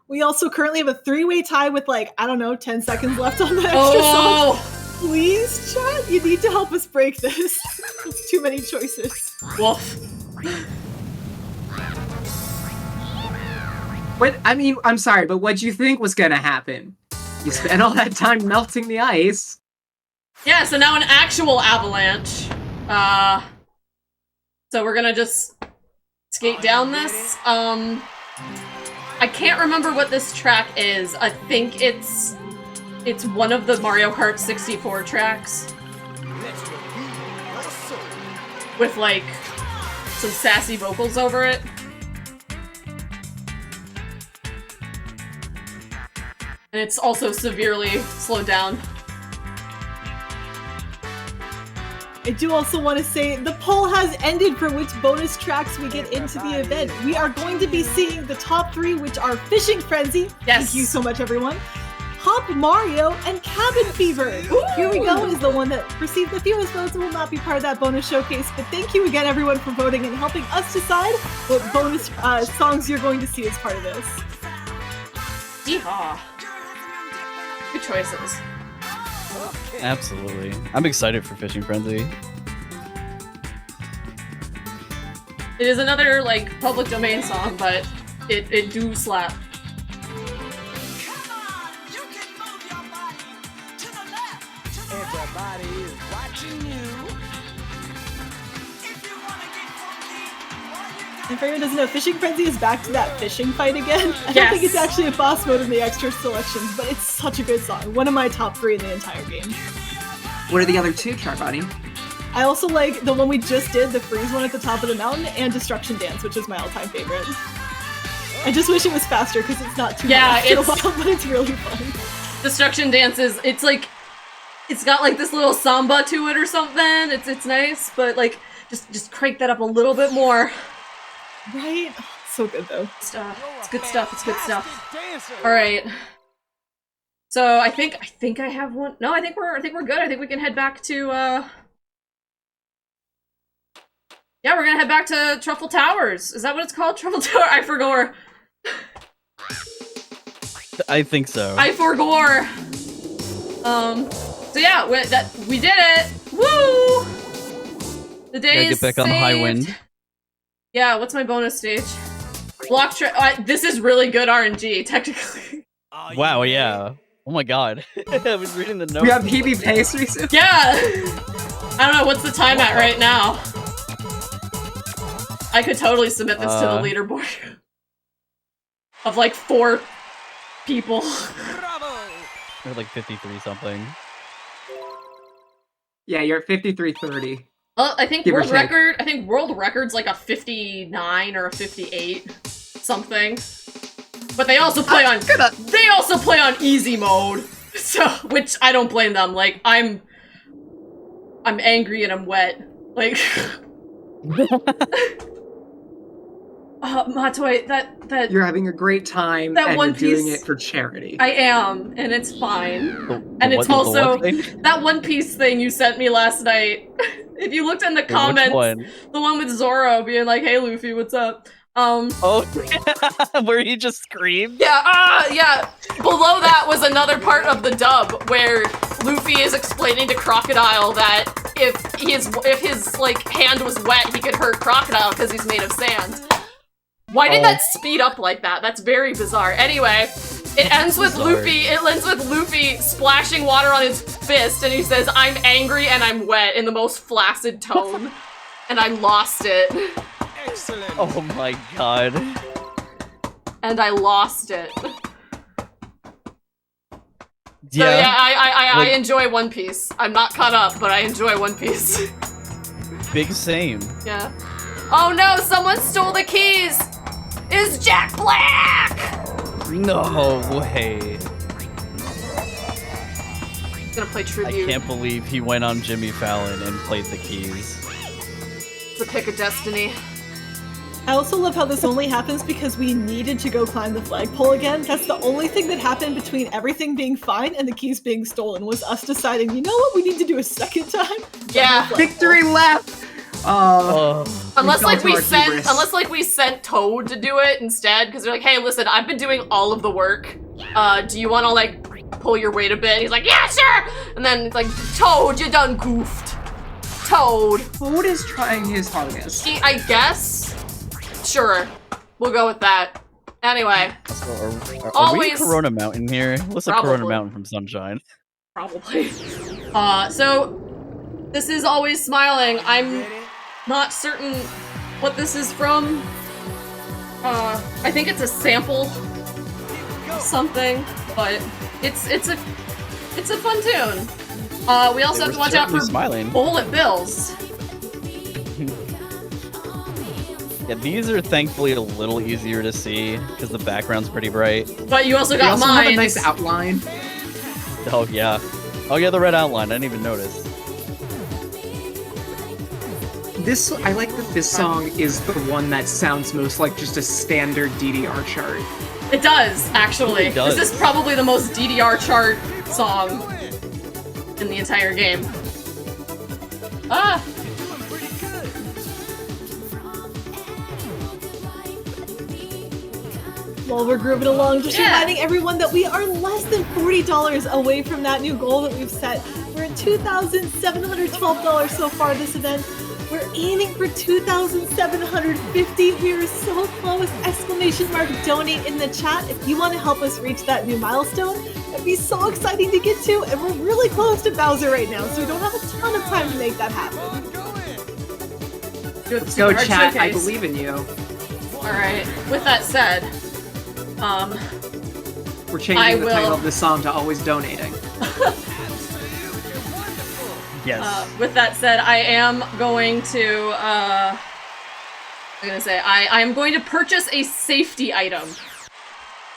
We also currently have a 3-way tie with, like, I don't know, 10 seconds left on the extra song. Please, chat, you need to help us break this. It's too many choices. Woof. What? I mean, I'm sorry, but what'd you think was gonna happen? You spent all that time melting the ice. Yeah, so now an actual avalanche. So we're gonna just skate down this. I can't remember what this track is. I think it's one of the Mario Kart 64 tracks. With, like, some sassy vocals over it. And it's also severely slowed down. I do also want to say the poll has ended for which bonus tracks we get into the event. We are going to be seeing the top 3, which are Fishing Frenzy. Yes. Thank you so much, everyone. Hop Mario, and Cabin Fever. Here We Go is the one that received the fewest votes and will not be part of that bonus showcase, but thank you again everyone for voting and helping us decide what bonus songs you're going to see as part of this. Yeehaw. Good choices. Absolutely. I'm excited for Fishing Frenzy. It is another, like, public domain song, but it do slap. Everybody is watching you. And for anyone who doesn't know, Fishing Frenzy is back to that fishing fight again. I don't Yes. think it's actually a boss mode in the extra selections, but it's such a good song. One of my top 3 in the entire game. What are the other two, Charbonnie? I also like the one we just did, the freeze one at the top of the mountain, and Destruction Dance, which is my all-time favorite. I just wish it was faster because it's not too Yeah, long after a it's- while, but it's really fun. Destruction Dances, it's like, it's got like this little samba to it or something. It's nice, but like, just crank that up a little bit more. Right? Oh, so good though. Stuff. It's good stuff. It's good stuff. Dancer. All right. So I think I have one. No, I think we're good. I think we can head back to. Yeah, we're gonna head back to Truffle Towers. Is that what it's called? Truffle Tower? I forgot. I think so. I forgot. So yeah, we did it. Woo! The day Gotta is get back on the high saved. wind. Yeah, what's my bonus stage? Block this is really good RNG, technically. Are you Wow, ready? yeah. Oh my god. I was reading the notes. We have PB Pace recently. Yeah! I don't know, what's the time at right now? I could totally submit this to the leaderboard. Of like 4 people. Bravo. They're like 53 something. Yeah, you're at 53:30. Well, I think Give or world take. record. I think world record's like a 59 or a 58 something. But they also play on. They also play on easy mode, so which I don't blame them. Like I'm angry and I'm wet. Like, Matoi, that You're having a great time, That and One you're doing Piece- it for charity. I am, and it's fine. The And it's what- the also what thing? that One Piece thing you sent me last night. If you looked in the Which comments, one? the one with Zoro being like, "Hey Luffy, what's up?" Oh, where he just screamed? Yeah. Below that was another part of the dub where Luffy is explaining to Crocodile that if his like hand was wet, he could hurt Crocodile because he's made of sand. Why did that speed up like that? That's very bizarre. Anyway, it ends with Bizarre. Luffy splashing water on his fist, and he says, "I'm angry and I'm wet" in the most flaccid tone, and I lost it. Excellent. Oh my god. And I lost it. So Yeah. yeah, I like- enjoy One Piece. I'm not caught up, but I enjoy One Piece. Big same. Yeah. Oh no, someone stole the keys! It's Jack Black! No way. He's gonna play I tribute. can't believe he went on Jimmy Fallon and played the keys. The pick of destiny. I also love how this only happens because we needed to go climb the flagpole again. That's the only thing that happened between everything being fine and the keys being stolen, was us deciding, you know what, we need to do a second time? Yeah. Victory lap! Oh. Unless fell like to we our sent hubris. Toad to do it instead, because they're like, "Hey, listen, I've been doing all of the work. Do you want to like pull your weight a bit?" And he's like, "Yeah, sure." And then it's like, "Toad, you done goofed." Toad. Toad is trying his hardest. I guess. Sure, we'll go with that. Anyway, So are we Always- in Corona Mountain here? What's a Probably. Corona Mountain from Sunshine? probably. So this is Always Smiling. I'm not certain what this is from. I think it's a sample of something, but it's a fun tune. We also have to watch out for Smiling. Bullet Bills. Yeah, these are thankfully a little easier to see because the background's pretty bright. But you also They got also mine. have a nice outline. Oh yeah. Oh yeah, the red outline. I didn't even notice. I like that this song is the one that sounds most like just a standard DDR chart. It does, actually. It does. This is probably the most DDR chart song in the entire game. Ah! While we're grooving along, just Yeah. reminding everyone that we are less than $40 away from that new goal that we've set. We're at $2,712 so far this event. We're aiming for $2,750. We are so close! Exclamation mark donate in the chat if you want to help us reach that new milestone. That'd be so exciting to get to, and we're really close to Bowser right now, so we don't have a ton of time to make that happen. Let's go, chat. I believe in you. Alright, with that said, We're changing I the will- title of this song to Always Donating. Yes. with that said, I am going to, I'm gonna say, I am going to purchase a safety item.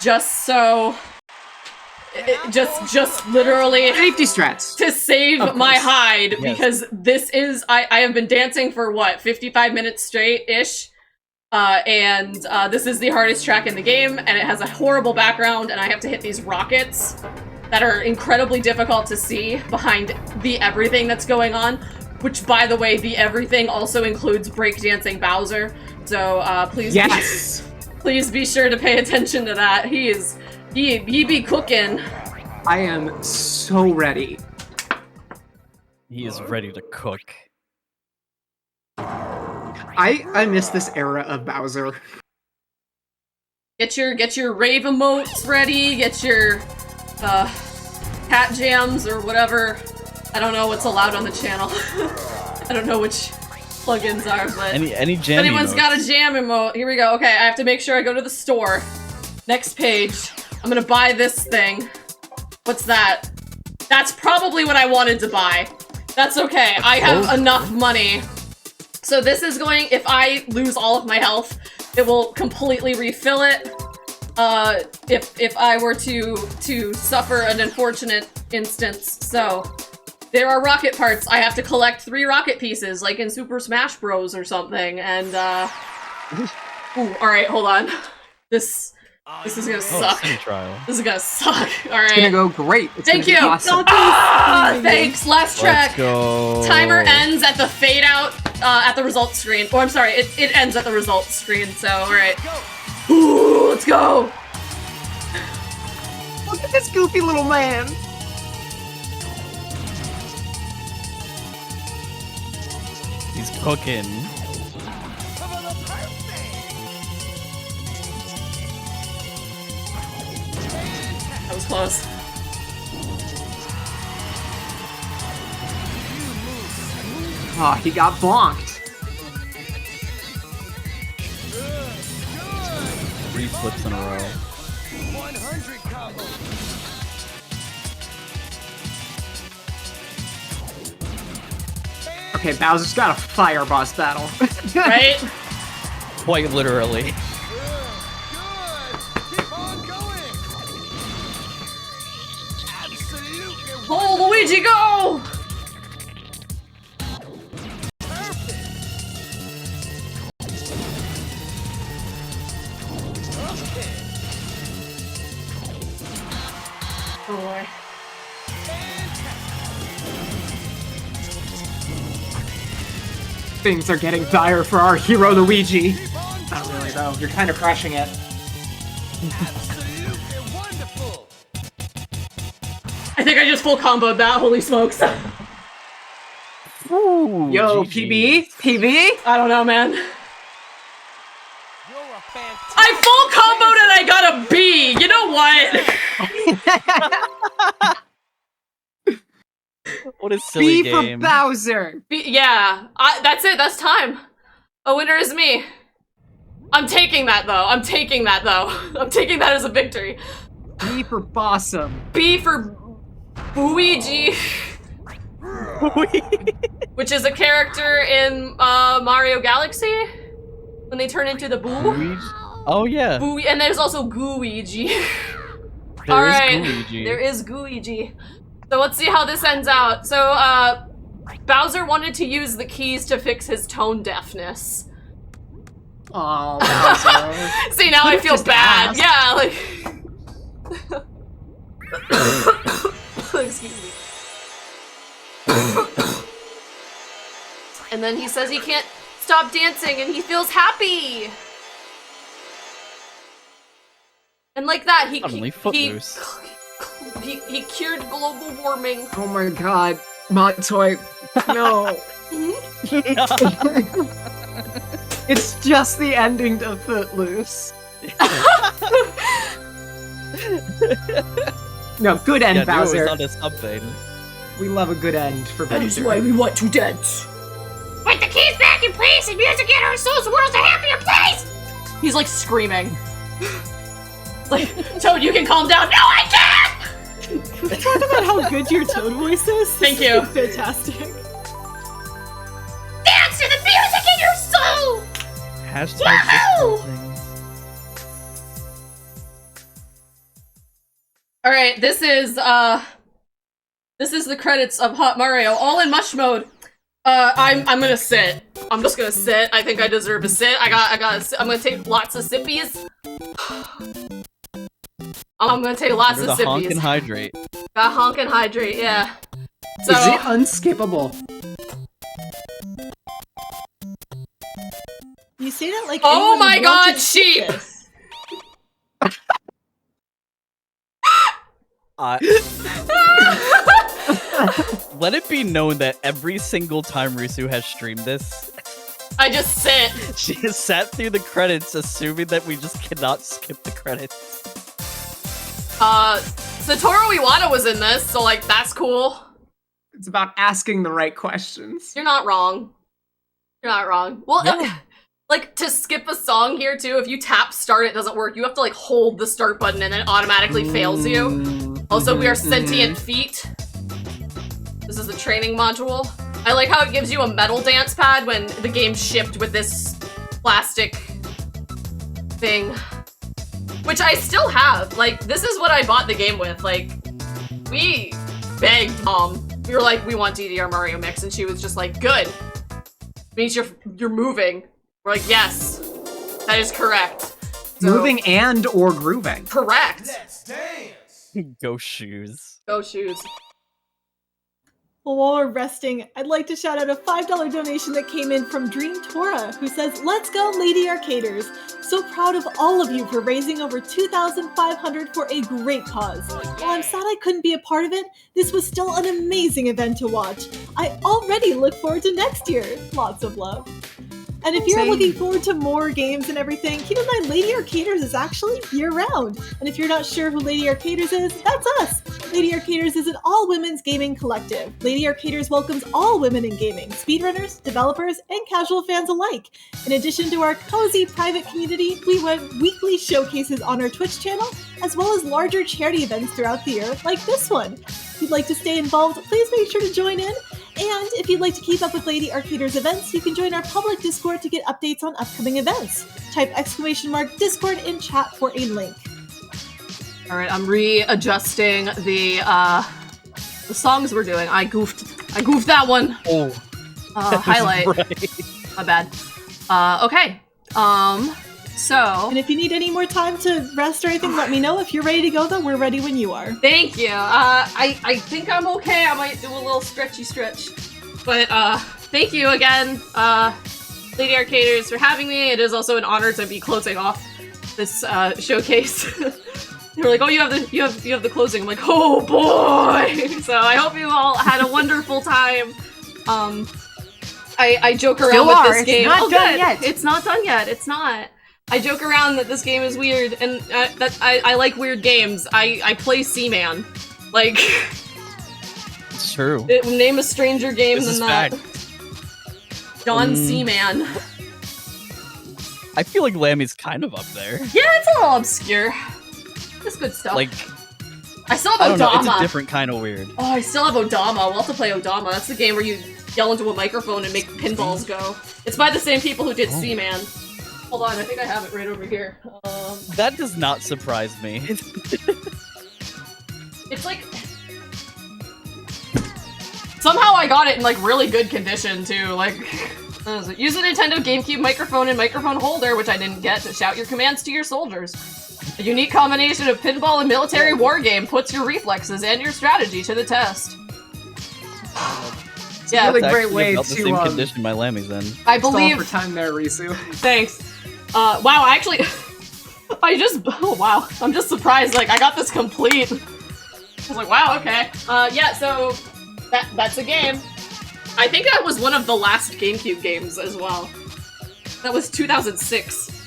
Just so, just literally Safety strats. to save Of my course. hide, Yes. because this is, I have been dancing for what, 55 minutes straight-ish? And this is the hardest track in the game, and it has a horrible background, and I have to hit these rockets that are incredibly difficult to see behind the everything that's going on, which, by the way, the everything also includes breakdancing Bowser, so please, Yes. please be sure to pay attention to that. He be cooking. I am so ready. He is ready to cook. I miss this era of Bowser. Get your rave emotes ready, get your cat jams or whatever. I don't know what's allowed on the channel. I don't know which plugins are, but Any if jam anyone's emotes. got a jam emote, here we go. Okay, I have to make sure I go to the store. Next page. I'm gonna buy this thing. What's that? That's probably what I wanted to buy. That's okay. I have enough money. So this is going, if I lose all of my health, it will completely refill it. If I were to suffer an unfortunate instance. So there are rocket parts. I have to collect 3 rocket pieces, like in Super Smash Bros. Or something. And ooh, all right, hold on. This is gonna suck. Semi-trial. This is gonna suck. All right. It's gonna go great. It's Thank gonna be you. awesome. Ah, thanks. Last track. Let's go. Timer ends at the fade out at the results screen. Oh, I'm sorry. It ends at the results screen. So, all right. Ooh, let's go. Look at this goofy little man. He's cooking. That was close. Oh, he got bonked. 3 flips in a row. 100 combo. Okay, Bowser's got a fire boss battle. Right? Quite literally. Good. Keep on going. Absolutely. Oh, Luigi, go! Oh boy. Things are getting dire for our hero Luigi. Not really though. You're kind of crushing it. Absolutely wonderful. I think I just full comboed that. Holy smokes. Ooh, Yo, GG. PB? I don't know, man. You're a fantastic. I full comboed and I got a B. You know what? What a silly B for game. Bowser! B yeah, that's it. That's time. A winner is me. I'm taking that though. I'm taking that as a victory. B for Bossum. B for Luigi, which is a character in Mario Galaxy when they turn into the Boo. Luigi? Oh yeah. Boo, and there's also Gooigi. There is Alright, Luigi. there is Gooigi. So let's see how this ends out. So, Bowser wanted to use the keys to fix his tone deafness. Oh, Bowser. See, now I feel just bad. asked. Yeah, like. Excuse me. And then he says he can't stop dancing and he feels happy. And like that, Suddenly footloose. he cured global warming. Oh my god. Matoi. No. It's just the ending to Footloose. No, good end, Yeah, Bowser. on to something. We love a good end for That is Bowser. why we want to dance. Put the keys back in place and music in our souls world's a happier place! He's like screaming. Like, Toad, you can calm down. No, I can't! Talk about how good your Toad voice is. Thank This you. is Fantastic. Dance to the music in your soul! Hashtag Woohoo! just things. Alright, this is the credits of Hot Mario, all in mush mode. I'm gonna sit. I'm just gonna sit. I think I deserve a sit. I'm gonna take lots of sippies. I'm gonna take lots You're of the honk and sippies. hydrate. Got honk and hydrate, yeah. So, Is it unskippable? You say that like oh anyone my would want god, to sheep! this. Let it be known that every single time Risuruuu has streamed this, I just sit. she has sat through the credits assuming that we just cannot skip the credits. Satoru Iwata was in this, so like, that's cool. It's about asking the right questions. You're not wrong. You're not wrong. Well, Yeah. like, to skip a song here, too, if you tap start, it doesn't work. You have to, like, hold the start button and it automatically fails you. Also, we are sentient feet. This is the training module. I like how it gives you a metal dance pad when the game shipped with this plastic thing. Which I still have. Like, this is what I bought the game with. Like, we begged Mom. We were like, we want DDR Mario Mix, and she was just like, good. Means you're moving. We're like, yes, that is correct. So, Moving and or grooving. correct. Let's dance. Go shoes. Go shoes. Well, while we're resting, I'd like to shout out a $5 donation that came in from Dream Tora, who says, "Let's go, Lady Arcaders! So proud of all of you for raising over $2,500 for a great cause. While I'm sad I couldn't be a part of it, this was still an amazing event to watch. I already look forward to next year. Lots of love." And if you're Same. looking forward to more games and everything, keep in mind Lady Arcaders is actually year-round. And if you're not sure who Lady Arcaders is, that's us! Lady Arcaders is an all-women's gaming collective. Lady Arcaders welcomes all women in gaming, speedrunners, developers, and casual fans alike. In addition to our cozy private community, we run weekly showcases on our Twitch channel, as well as larger charity events throughout the year, like this one. If you'd like to stay involved, please make sure to join in. And if you'd like to keep up with Lady Arcaders events, you can join our public Discord to get updates on upcoming events. Type !Discord in chat for a link. All right, I'm readjusting the songs we're doing. I goofed that one. Oh, Highlight. right. My bad. Okay. So And if you need any more time to rest or anything, let me know. If you're ready to go, though, we're ready when you are. thank you. I think I'm okay. I might do a little stretchy stretch. But thank you again, Lady Arcaders, for having me. It is also an honor to be closing off this showcase. They were like, "Oh, you have the closing." I'm like, "Oh boy!" So I hope you all had a wonderful time. I joke around Still with are. this It's game. not Oh, done good. yet. It's not done yet. It's not. I joke around that this game is weird, and that I like weird games. I play Seaman. Like, It's true. name a stranger game This than is that. fact. John Seaman. I feel like Lammy's kind of up there. Yeah, it's a little obscure. It's good stuff. Like, I still have I don't know, it's a Odama. different kind of weird. Oh, I still have Odama. We'll have to play Odama. That's the game where you yell into a microphone and make pinballs go. It's by the same people who did Oh. Seaman. Hold on, I think I have it right over here. That does not surprise me. It's like... Somehow I got it in, like, really good condition, too. Like, Use a Nintendo GameCube microphone and microphone holder, which I didn't get, to shout your commands to your soldiers. A unique combination of pinball and military war game puts your reflexes and your strategy to the test. Yeah, really It's great actually way about the to, same condition my Lammy's in. I stall believe. for time there, Risu. Thanks. Wow, I actually, oh wow, I'm just surprised. Like I got this complete. I was like, wow, okay. Yeah, so that's a game. I think that was one of the last GameCube games as well. That was 2006.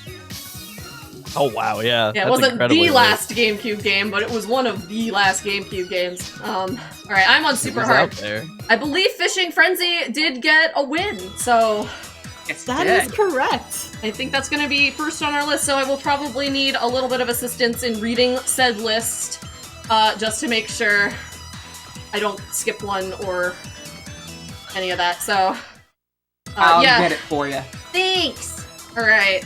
Oh wow, yeah. Yeah, it that's wasn't incredibly the late. last GameCube game, but it was one of the last GameCube games. Alright, I'm on It super was hard. out there. I believe Fishing Frenzy did get a win, so That is correct. I think that's gonna be first on our list, so I will probably need a little bit of assistance in reading said list, just to make sure I don't skip one or any of that, so... I'll yeah. get it for you. Thanks! Alright.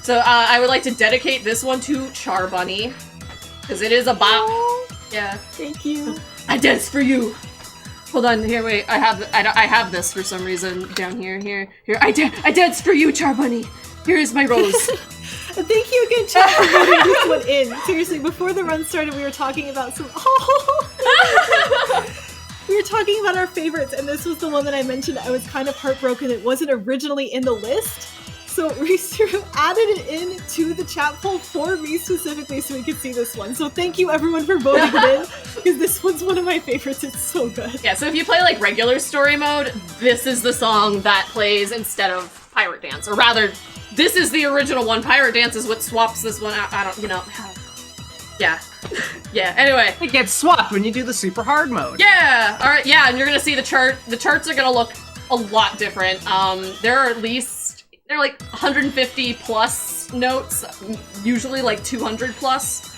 So, I would like to dedicate this one to Char Bunny, because it is a bop. Oh, Yeah. thank you. I dance for you! Hold on, here, wait, I have this for some reason down here, here. I dance for you, Char Bunny! Here is my rose. Thank you again, Chad, for voting this one in. Seriously, before the run started, we were talking about some. We were talking about our favorites, and this was the one that I mentioned. I was kind of heartbroken it wasn't originally in the list. So Risuruuu added it in to the chat poll for me specifically so we could see this one. So thank you everyone for voting it in, because this one's one of my favorites. It's so good. Yeah, so if you play like regular story mode, this is the song that plays instead of Pirate Dance. Or rather, this is the original one. Pirate Dance is what swaps this one out. I don't, you know. Yeah. Yeah, anyway. It gets swapped when you do the super hard mode. Yeah! Alright, yeah, and you're gonna see the chart. The charts are gonna look a lot different. There are at least, they're like 150 plus notes, usually like 200 plus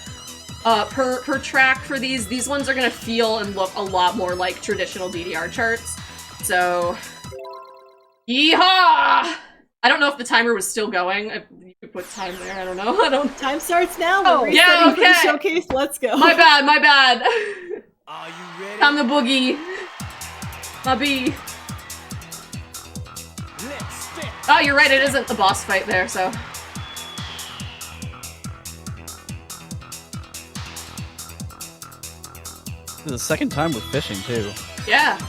per track for these. These ones are gonna feel and look a lot more like traditional DDR charts. So, yeehaw! I don't know if the timer was still going. If you could put time there, I don't know. Time starts now. We're yeah, resetting for the okay. showcase. Let's go. My bad. Are you ready? Time the boogie. My B. Let's step. Oh, you're right, it isn't the boss fight there, so. This is the second time we're fishing too. Yeah.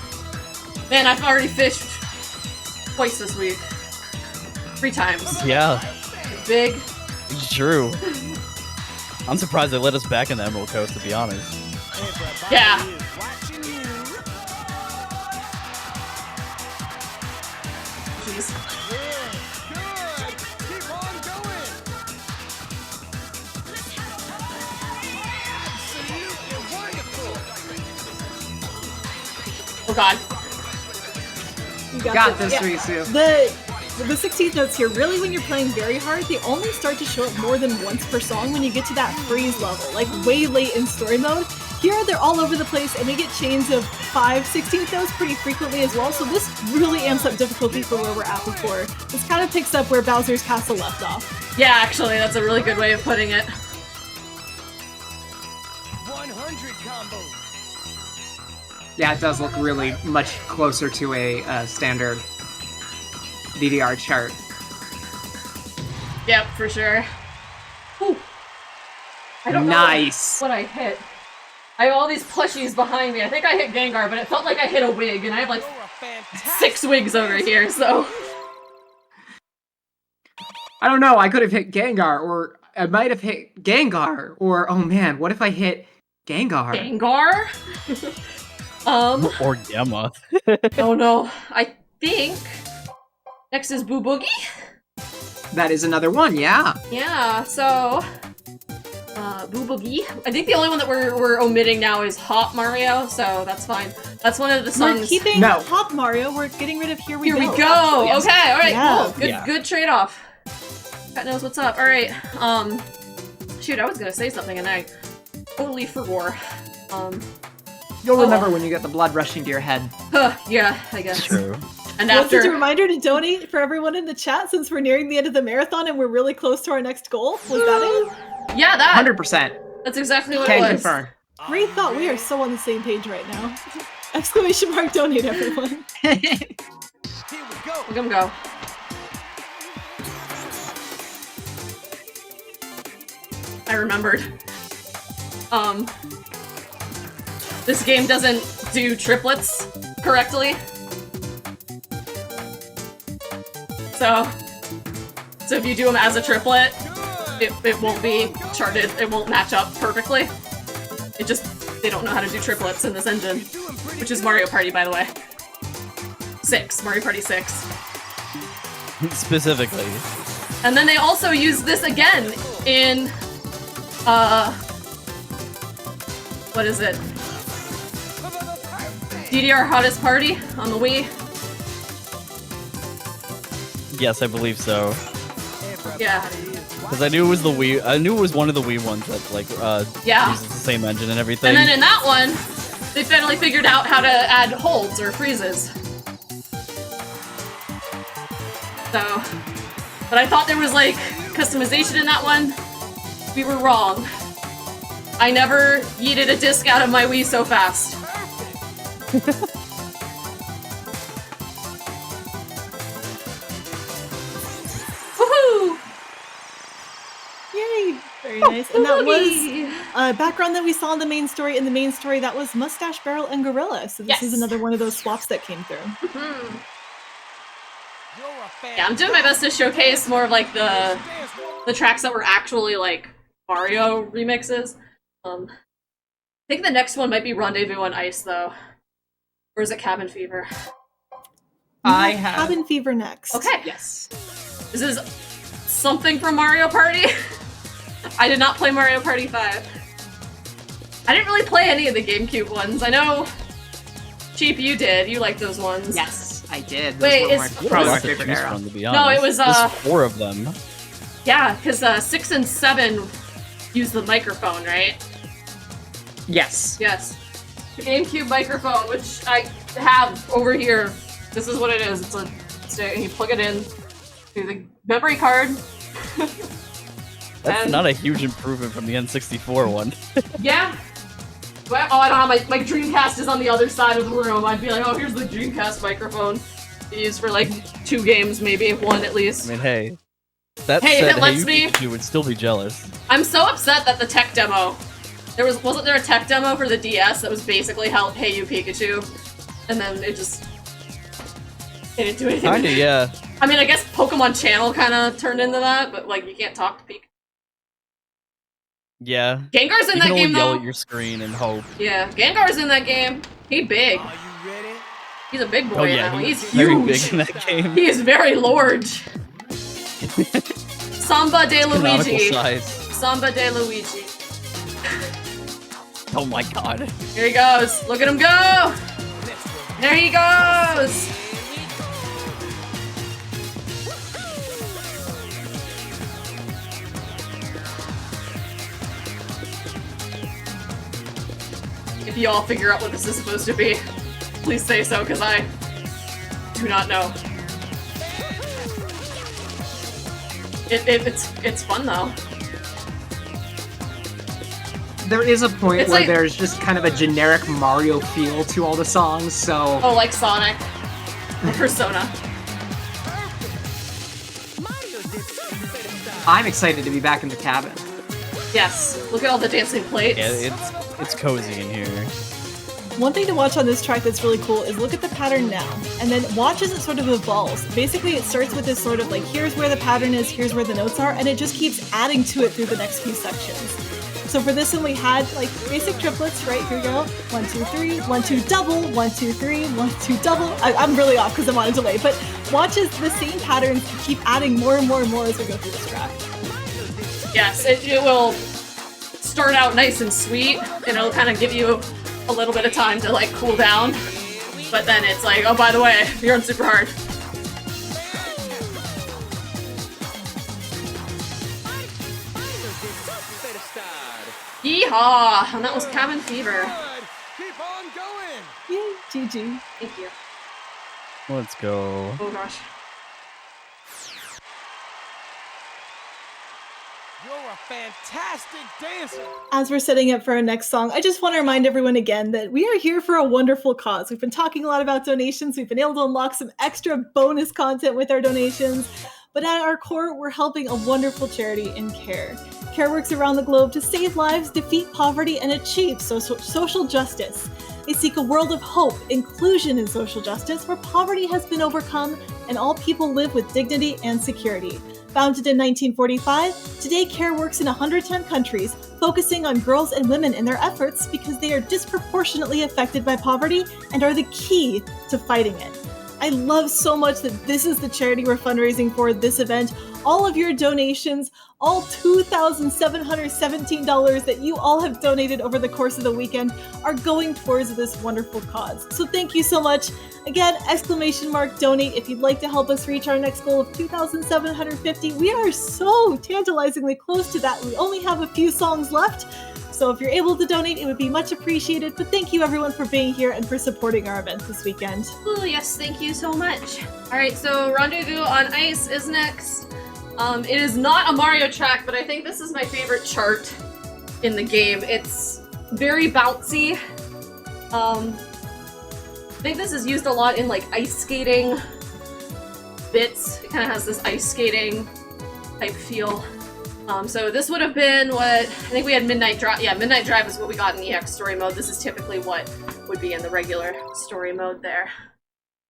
Man, I've already fished twice this week. 3 times. Yeah, Big. it's true. I'm surprised they let us back in the Emerald Coast, to be honest. Everybody Yeah. is watching you. Jeez. Yeah, good. Keep on going. Absolutely wonderful. Oh god. You Got this, Yeah. Risu. The 16th notes here, really when you're playing very hard, they only start to show up more than once per song when you get to that freeze level, like way late in story mode. Here, they're all over the place, and we get chains of 5 16th notes pretty frequently as well, so this really amps up difficulty for where we're at before. This kind of picks up where Bowser's Castle left off. Yeah, actually, that's a really good way of putting it. 100 combos. Yeah, it does look really much closer to a standard DDR chart. Yep, for sure. Whew. I don't Nice. know what I hit. I have all these plushies behind me. I think I hit Gengar, but it felt like I hit a wig, and I have like You're a fantastic 6 wigs over here, so. I don't know, I could have hit Gengar, or I might have hit Gengar, or oh man, what if I hit Gengar? Gengar? Or Gemma. Oh no. I think next is Boo Boogie? That is another one, yeah. Yeah, so Boo Boogie. I think the only one that we're omitting now is Hop Mario, so that's fine. That's one of the songs. We're keeping No. Hop Mario, we're getting rid of Here We Here Go. we go! actually. Okay, alright, Yeah. cool. Good Yeah. good trade-off. Cat knows what's up. Alright, shoot, I was gonna say something and I totally forgot. You'll Oh. remember when you get the blood rushing to your head. Yeah, I guess. True. And Well, just a after reminder to donate for everyone in the chat since we're nearing the end of the marathon and we're really close to our next goal. Was that it? yeah, 100%. that's exactly what Can it was. confirm. Great thought. We are so on the same page right now. Exclamation mark donate everyone. Here we go. We're gonna go. I remembered. This game doesn't do triplets correctly. So if you do them as a triplet, it won't be charted, it won't match up perfectly. They don't know how to do triplets in this engine, which is Mario Party, by the way. 6, Mario Party 6. Specifically. And then they also use this again in, what is it? DDR Hottest Party on the Wii. Yes, I believe so. Yeah. Because I knew it was the Wii. I knew it was one of the Wii ones that like Yeah. uses the same engine and everything. And then in that one, they finally figured out how to add holds or freezes. So, but I thought there was like customization in that one. We were wrong. I never yeeted a disc out of my Wii so fast. Woohoo! Yay! Very nice. And that was background that we saw in the main story. In the main story, that was Mustache, Barrel, and Gorilla. So this is another one of those swaps that came through. Mm-hmm. Yeah, I'm doing my best to showcase more of like the tracks that were actually like Mario remixes. I think the next one might be Rendezvous on Ice though. Or is it Cabin Fever? I have Cabin Fever next. Okay. Yes. This is something from Mario Party. I did not play Mario Party 5. I didn't really play any of the GameCube ones. I know, Cheap, you did. You liked those ones. Yes, I did. Wait, Those were is- my- Probably my not to favorite choose era. from, to be No, honest. it was, There's 4 of them. Yeah, because 6 and 7 use the microphone, right? Yes. Yes. The GameCube microphone, which I have over here. This is what it is. It's a stick, and you plug it in to the memory card. That's And- not a huge improvement from the N64 one. Yeah. Well, oh, I don't have my Dreamcast is on the other side of the room. I'd be like, oh, here's the Dreamcast microphone. Used for like 2 games, maybe 1 at least. I mean, hey. That Hey, if said, it lets you me- Pikachu would still be jealous. I'm so upset that the tech demo. Wasn't there a tech demo for the DS that was basically how Hey You Pikachu, and then it didn't do anything. Kinda, yeah. I mean, I guess Pokemon Channel kind of turned into that, but like you can't talk to Pikachu. Yeah. Gengar's in You that can only game yell though. at your screen and hope. Yeah, Gengar's in that game. He's big. Are you ready? He's a big boy Oh yeah, now. He's very huge. big in that game. He is very large. Samba de Canonical Luigi. size. Samba de Luigi. Oh my god. Here he goes. Look at him go. There he goes. If you all figure out what this is supposed to be, please say so, because I do not know. It's fun though. There is a point It's where like- there's just kind of a generic Mario feel to all the songs, so Oh, like Sonic or Persona. I'm excited to be back in the cabin. Yes. Look at all the dancing plates. Yeah, it's cozy in here. One thing to watch on this track that's really cool is look at the pattern now, and then watch as it sort of evolves. Basically, it starts with this sort of like, here's where the pattern is, here's where the notes are, and it just keeps adding to it through the next few sections. So for this one, we had like basic triplets, right? Here we go. 1, 2, 3, 1, 2, double, 1, 2, 3, 1, 2, double. I'm really off because I'm on a delay, but watch as the same patterns keep adding more and more and more as we go through this track. Yes, it will start out nice and sweet, and it'll kind of give you a little bit of time to like cool down. But then it's like, oh, by the way, you're on super hard. Yeehaw! And that was Cabin Fever. Good. Keep on going. Yay, GG. Thank you. Let's go. Oh gosh. You're a fantastic dancer. As we're setting up for our next song, I just want to remind everyone again that we are here for a wonderful cause. We've been talking a lot about donations. We've been able to unlock some extra bonus content with our donations. But at our core, we're helping a wonderful charity in CARE. CARE works around the globe to save lives, defeat poverty, and achieve social justice. They seek a world of hope, inclusion, and social justice where poverty has been overcome and all people live with dignity and security. Founded in 1945, today CARE works in 110 countries, focusing on girls and women in their efforts because they are disproportionately affected by poverty and are the key to fighting it. I love so much that this is the charity we're fundraising for this event. All of your donations, all $2,717 that you all have donated over the course of the weekend are going towards this wonderful cause. So thank you so much. Again, !donate if you'd like to help us reach our next goal of 2,750. We are so tantalizingly close to that. We only have a few songs left. So if you're able to donate, it would be much appreciated. But thank you everyone for being here and for supporting our event this weekend. Oh, yes, thank you so much. All right, so Rendezvous on Ice is next. It is not a Mario track, but I think this is my favorite chart in the game. It's very bouncy. I think this is used a lot in like ice skating bits. It kind of has this ice skating type feel. So this would have been what, I think we had Midnight Drive. Yeah, Midnight Drive is what we got in EX story mode. This is typically what would be in the regular story mode there.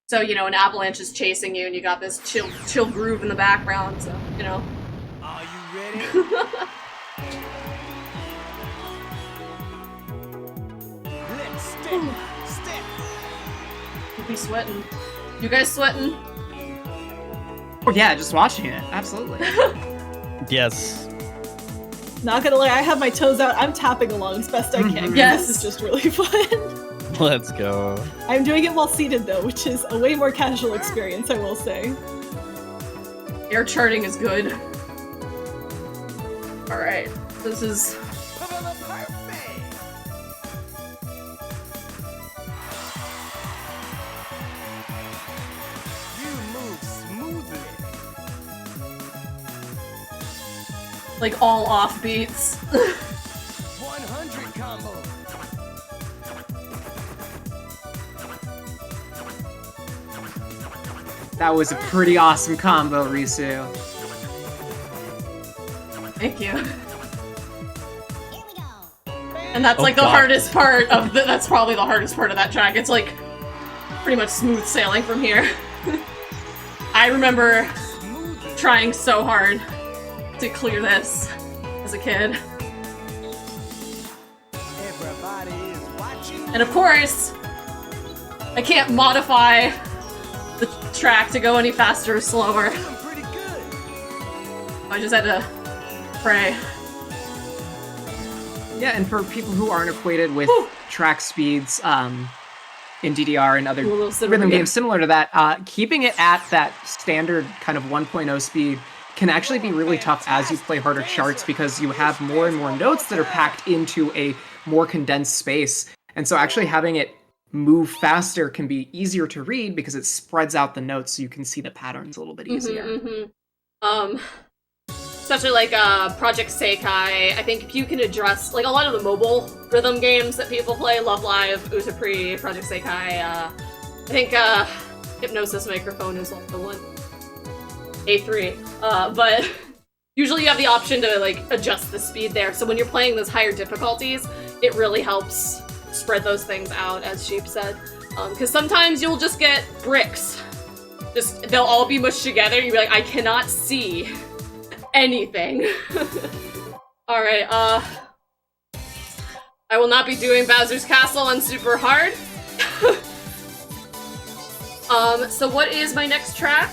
So, you know, an avalanche is chasing you and you got this chill groove in the background, so, you know. Are you ready? Let's step. You be sweating. You guys sweating? Oh yeah, just watching it. Absolutely. Yes. Not gonna lie, I have my toes out. I'm tapping along as best I can. 'Cause Yes. This is just really fun. Let's go. I'm doing it while seated though, which is a way more casual experience, I will say. Air charting is good. Alright, this is... Perfect. You move smoothly. like all off beats. 100 combo. That was a pretty awesome combo, Risu. Thank you. And that's Oh, like the God. hardest part of the, that's probably the hardest part of that track. It's like pretty much smooth sailing from here. I remember trying so hard to clear this as a kid. Everybody is watching. And of course, I can't modify the track to go any faster or slower. Feeling pretty good. I just had to pray. Yeah, and for people who aren't acquainted with track speeds in DDR and other A little similar, rhythm yeah. games similar to that, keeping it at that standard kind of 1.0 speed can actually be really tough as you play harder charts because you have more and more notes that are packed into a more condensed space. And so actually having it move faster can be easier to read because it spreads out the notes so you can see the patterns a little bit easier. Especially like Project Sekai, I think if you can address like a lot of the mobile rhythm games that people play, Love Live, Utapri, Project Sekai, I think Hypnosis Microphone is also one. A3. But usually you have the option to like adjust the speed there, so when you're playing those higher difficulties, it really helps spread those things out, as Sheep said. Because sometimes you'll just get bricks. They'll all be mushed together, and you'll be like, I cannot see anything. Alright, I will not be doing Bowser's Castle on super hard. So what is my next track?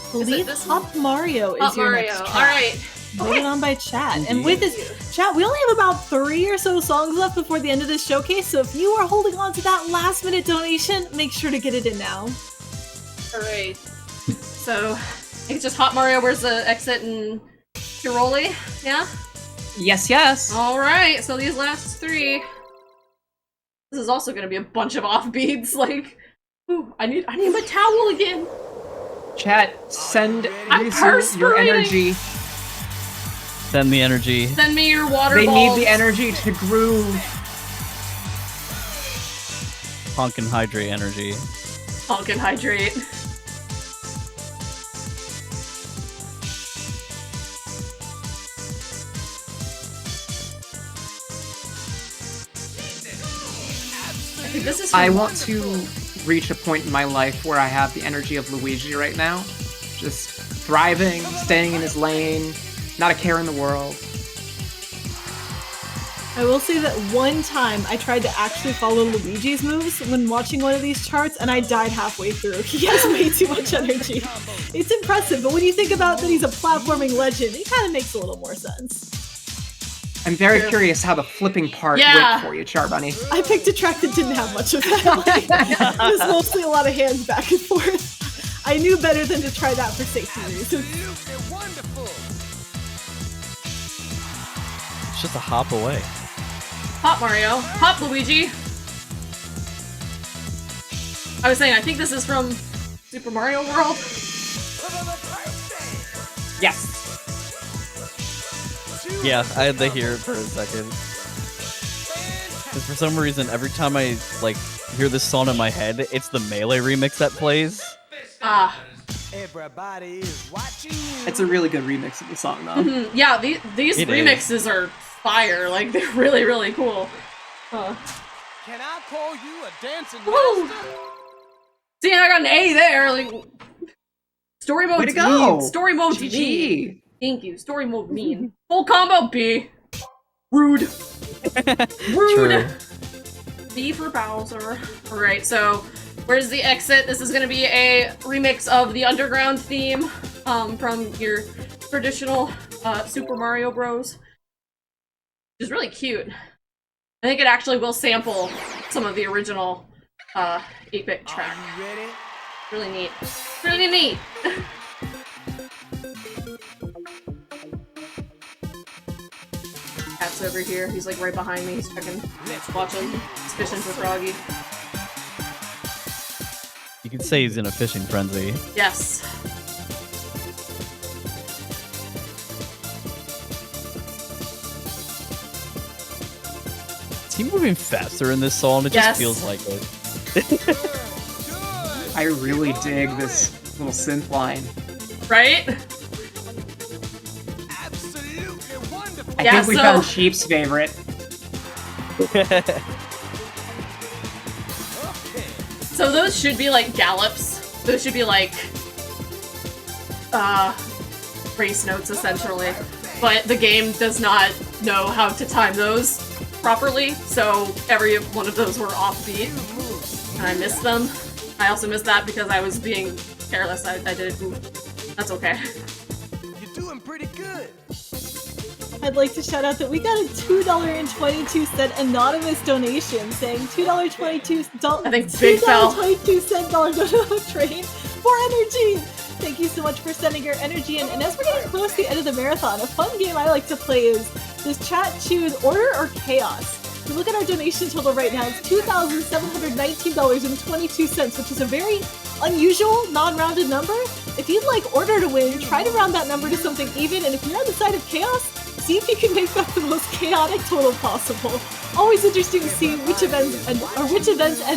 I believe this Hop Mario is Hop your Mario. next track. Alright. Voted on by chat. And with this chat, we only have about 3 or so songs left before the end of this showcase, so if you are holding on to that last minute donation, make sure to get it in now. Alright. So, I think it's just Hot Mario, where's the exit and Tiroli? Yeah? Yes, yes. Alright, so these last 3. This is also gonna be a bunch of offbeats, like, ooh, I need my towel again! Chat, send I'm Risu your perspiring. energy. Send the energy. Send me your water They balls. need the energy to groove. Honk and hydrate energy. Hulk and hydrate. This is. I want to reach a point in my life where I have the energy of Luigi right now. Just thriving, staying in his lane, not a care in the world. I will say that one time I tried to actually follow Luigi's moves when watching one of these charts, and I died halfway through. He has way too much energy. It's impressive, but when you think about that he's a platforming legend, it kind of makes a little more sense. I'm very curious how the flipping part went for you, Charbunny. I picked a track that didn't have much of that. Like, it was mostly a lot of hands back and forth. I knew better than to try that for safety reasons. It's just a hop away. Hop Mario. Hop Luigi. I was saying, I think this is from Super Mario World. Yes. Yeah, I had to hear it for a second. Because for some reason, every time I like hear this song in my head, it's the Melee remix that plays. Ah. Everybody is watching you. It's a really good remix of the song, though. Yeah, these It remixes are fire. Like, they're really, really cool. Can I call you a dancing Woo! master? See, I got an A there. Like, story mode Way to go! Story mode GG. mean. Thank you. Story mode mean. Full combo B. Rude. Rude. True. B for Bowser. Alright, so where's the exit? This is gonna be a remix of the underground theme from your traditional Super Mario Bros. Which is really cute. I think it actually will sample some of the original 8-bit track. Are you ready? Really neat. Really neat! Cat's over here. He's like right behind me. He's checking, watching, he's fishing for Froggy. You could say he's in a fishing frenzy. Yes. Is he moving faster in this song? It Yes. just feels like it. I really dig this little synth line. Right? Absolutely wonderful. I Yeah, think we so- found Sheep's favorite. So those should be like gallops. Those should be like race notes essentially. But the game does not know how to time those properly, so every one of those were offbeat. And I missed them. I also missed that because I was being careless. I did it. That's okay. You're doing pretty good. I'd like to shout out that we got a $2.22 anonymous donation saying $2.22 I think Big fell. $2.22 dollar train for energy. Thank you so much for sending your energy in. And as we're getting close to the end of the marathon, a fun game I like to play is this chat choose order or chaos. If you look at our donation total right now, it's $2,719.22, which is a very unusual, non-rounded number. If you'd like order to win, try to round that number to something even, and if you're on the side of chaos, see if you can make that the most chaotic total possible. Always interesting to see which events end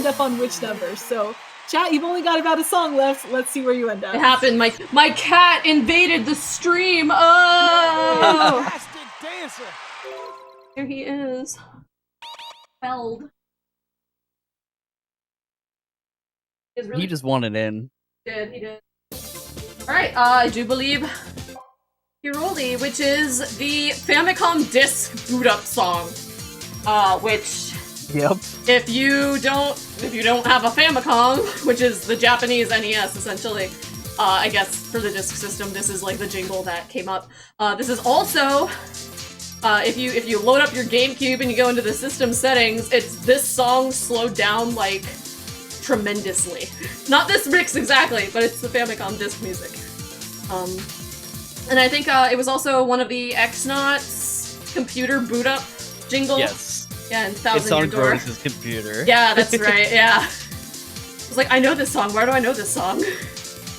up on which numbers. So, chat, you've only got about a song left. Let's see where you end up. It happened. My cat invaded the stream. Oh, Fantastic dancer. there he is. Held. He He just wanted in. did. He did. All right. I do believe Hiroli, which is the Famicom Disc boot up song. Which Yep. if you don't have a Famicom, which is the Japanese NES essentially, I guess for the disc system, this is like the jingle that came up. This is also if you load up your GameCube and you go into the system settings, it's this song slowed down like tremendously. Not this mix exactly, but it's the Famicom disc music. And I think it was also one of the Xnauts computer boot up jingles. Yes. Yeah, in It's Thousand on Year Door. Grodus' computer. Yeah, that's right, yeah. I was like, I know this song, where do I know this song?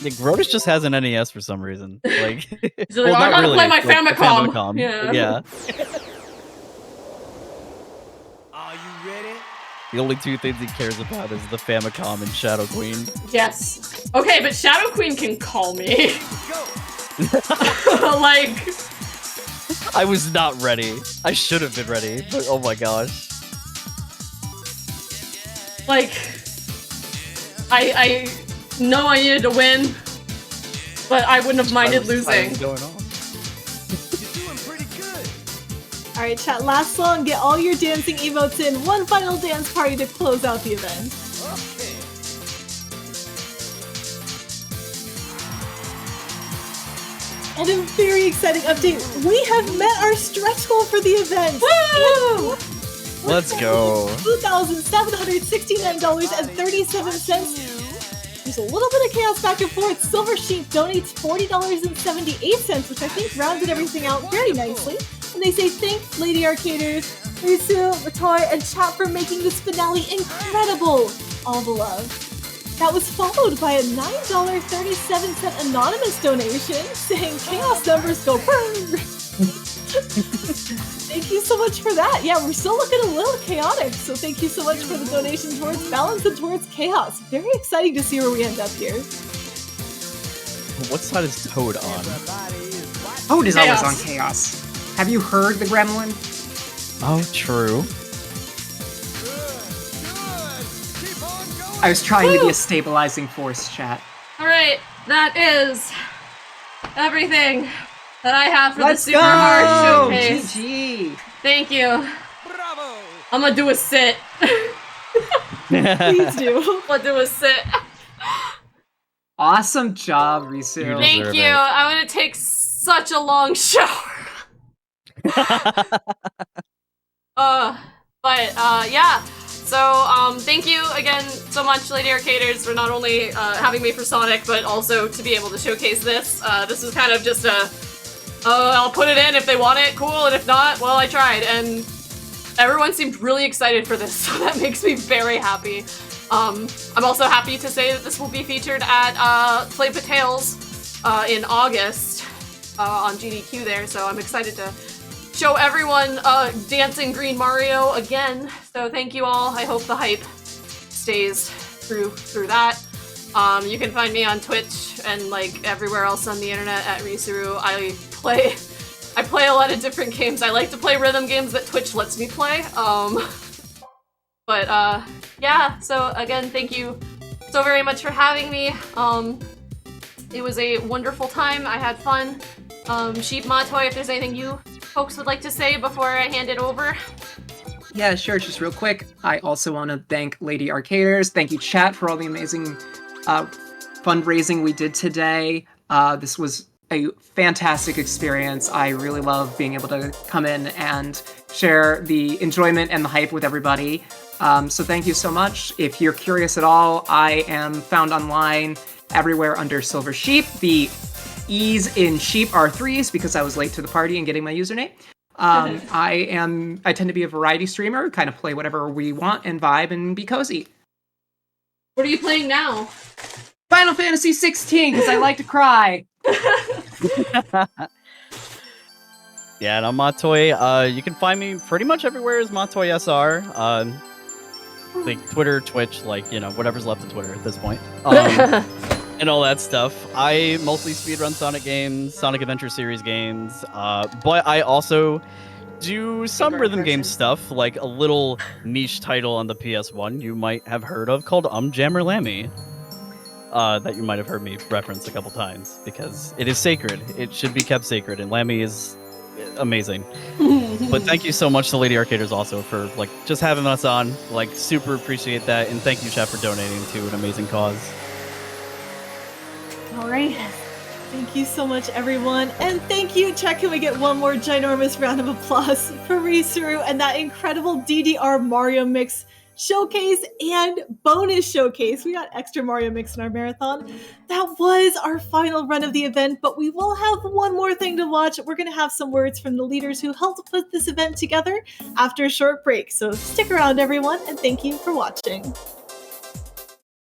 Like, Grodus just has an NES for some reason. Like, He's like, I not gotta play my like the Famicom. Yeah. Yeah. Are you ready? The only two things he cares about is the Famicom and Shadow Queen. Yes. Okay, but Shadow Queen can call me. Go. Like, I was not ready. I should have been ready, but oh my gosh. Like, I know I needed to win, but I wouldn't have minded losing. Going on. You're doing pretty good. All right, chat. Last song. Get all your dancing emotes in. One final dance party to close out the event. Okay. And a very exciting update. We have met our stretch goal for the event. Woo! Let's go. $2,769.37. There's a little bit of chaos back and forth. SilverSheep donates $40.78, which I think rounded everything out very nicely. And they say, thanks, Lady Arcaders, Risuruuu, Matoi, and chat for making this finale incredible. All the love. That was followed by a $9.37 anonymous donation saying, chaos numbers go brrr. Thank you so much for that. Yeah, we're still looking a little chaotic, so thank you so much for the donation towards balance and towards chaos. Very exciting to see where we end up here. What side is Toad on? Toad is always Chaos. on chaos. Have you heard the gremlin? Oh, true. Good. Keep on going. I was trying to be Woo! a stabilizing force, chat. Alright, that is everything that I have for Let's the Super Hard Showcase. GG! Thank you. Bravo. I'm gonna do a sit. Please do. I'm gonna do a sit. Awesome job, You Risuruuu. Thank deserve you. it. I'm gonna take such a long shower. Yeah. So, thank you again so much, Lady Arcaders, for not only having me for Sonic, but also to be able to showcase this. This was kind of just I'll put it in if they want it, cool, and if not, well, I tried. And everyone seemed really excited for this, so that makes me very happy. I'm also happy to say that this will be featured at Play Patales in August on GDQ there, so I'm excited to show everyone dancing Green Mario again. So thank you all. I hope the hype stays through that. You can find me on Twitch and like everywhere else on the internet at Risuruuu. I play a lot of different games. I like to play rhythm games that Twitch lets me play. Yeah, so again, thank you so very much for having me. It was a wonderful time. I had fun. Sheep, Matoi, if there's anything you folks would like to say before I hand it over. Yeah, sure, just real quick. I also want to thank Lady Arcaders. Thank you, chat, for all the amazing fundraising we did today. This was a fantastic experience. I really love being able to come in and share the enjoyment and the hype with everybody. So thank you so much. If you're curious at all, I am found online everywhere under SilverSheep. The E's in sheep are 3s because I was late to the party and getting my username. I tend to be a variety streamer, kind of play whatever we want and vibe and be cozy. What are you playing now? Final Fantasy 16 because I like to cry. Yeah, and I'm Matoi. You can find me pretty much everywhere as Matoi SR. Like Twitter, Twitch, like, you know, whatever's left of Twitter at this point. And all that stuff. I mostly speedrun Sonic games, Sonic Adventure Series games, but I also do some rhythm game stuff, like a little niche title on the PS1 you might have heard of called Jammer Lammy. That you might have heard me reference a couple times, because it is sacred. It should be kept sacred, and Lammy is amazing. But thank you so much to Lady Arcaders also for like just having us on. Like, super appreciate that, and thank you, chat, for donating to an amazing cause. All right. Thank you so much, everyone. And thank you, chat. Can we get one more ginormous round of applause for Risuruuu and that incredible DDR Mario Mix showcase and bonus showcase. We got extra Mario Mix in our marathon. That was our final run of the event, but we will have one more thing to watch. We're going to have some words from the leaders who helped put this event together after a short break. So stick around, everyone, and thank you for watching.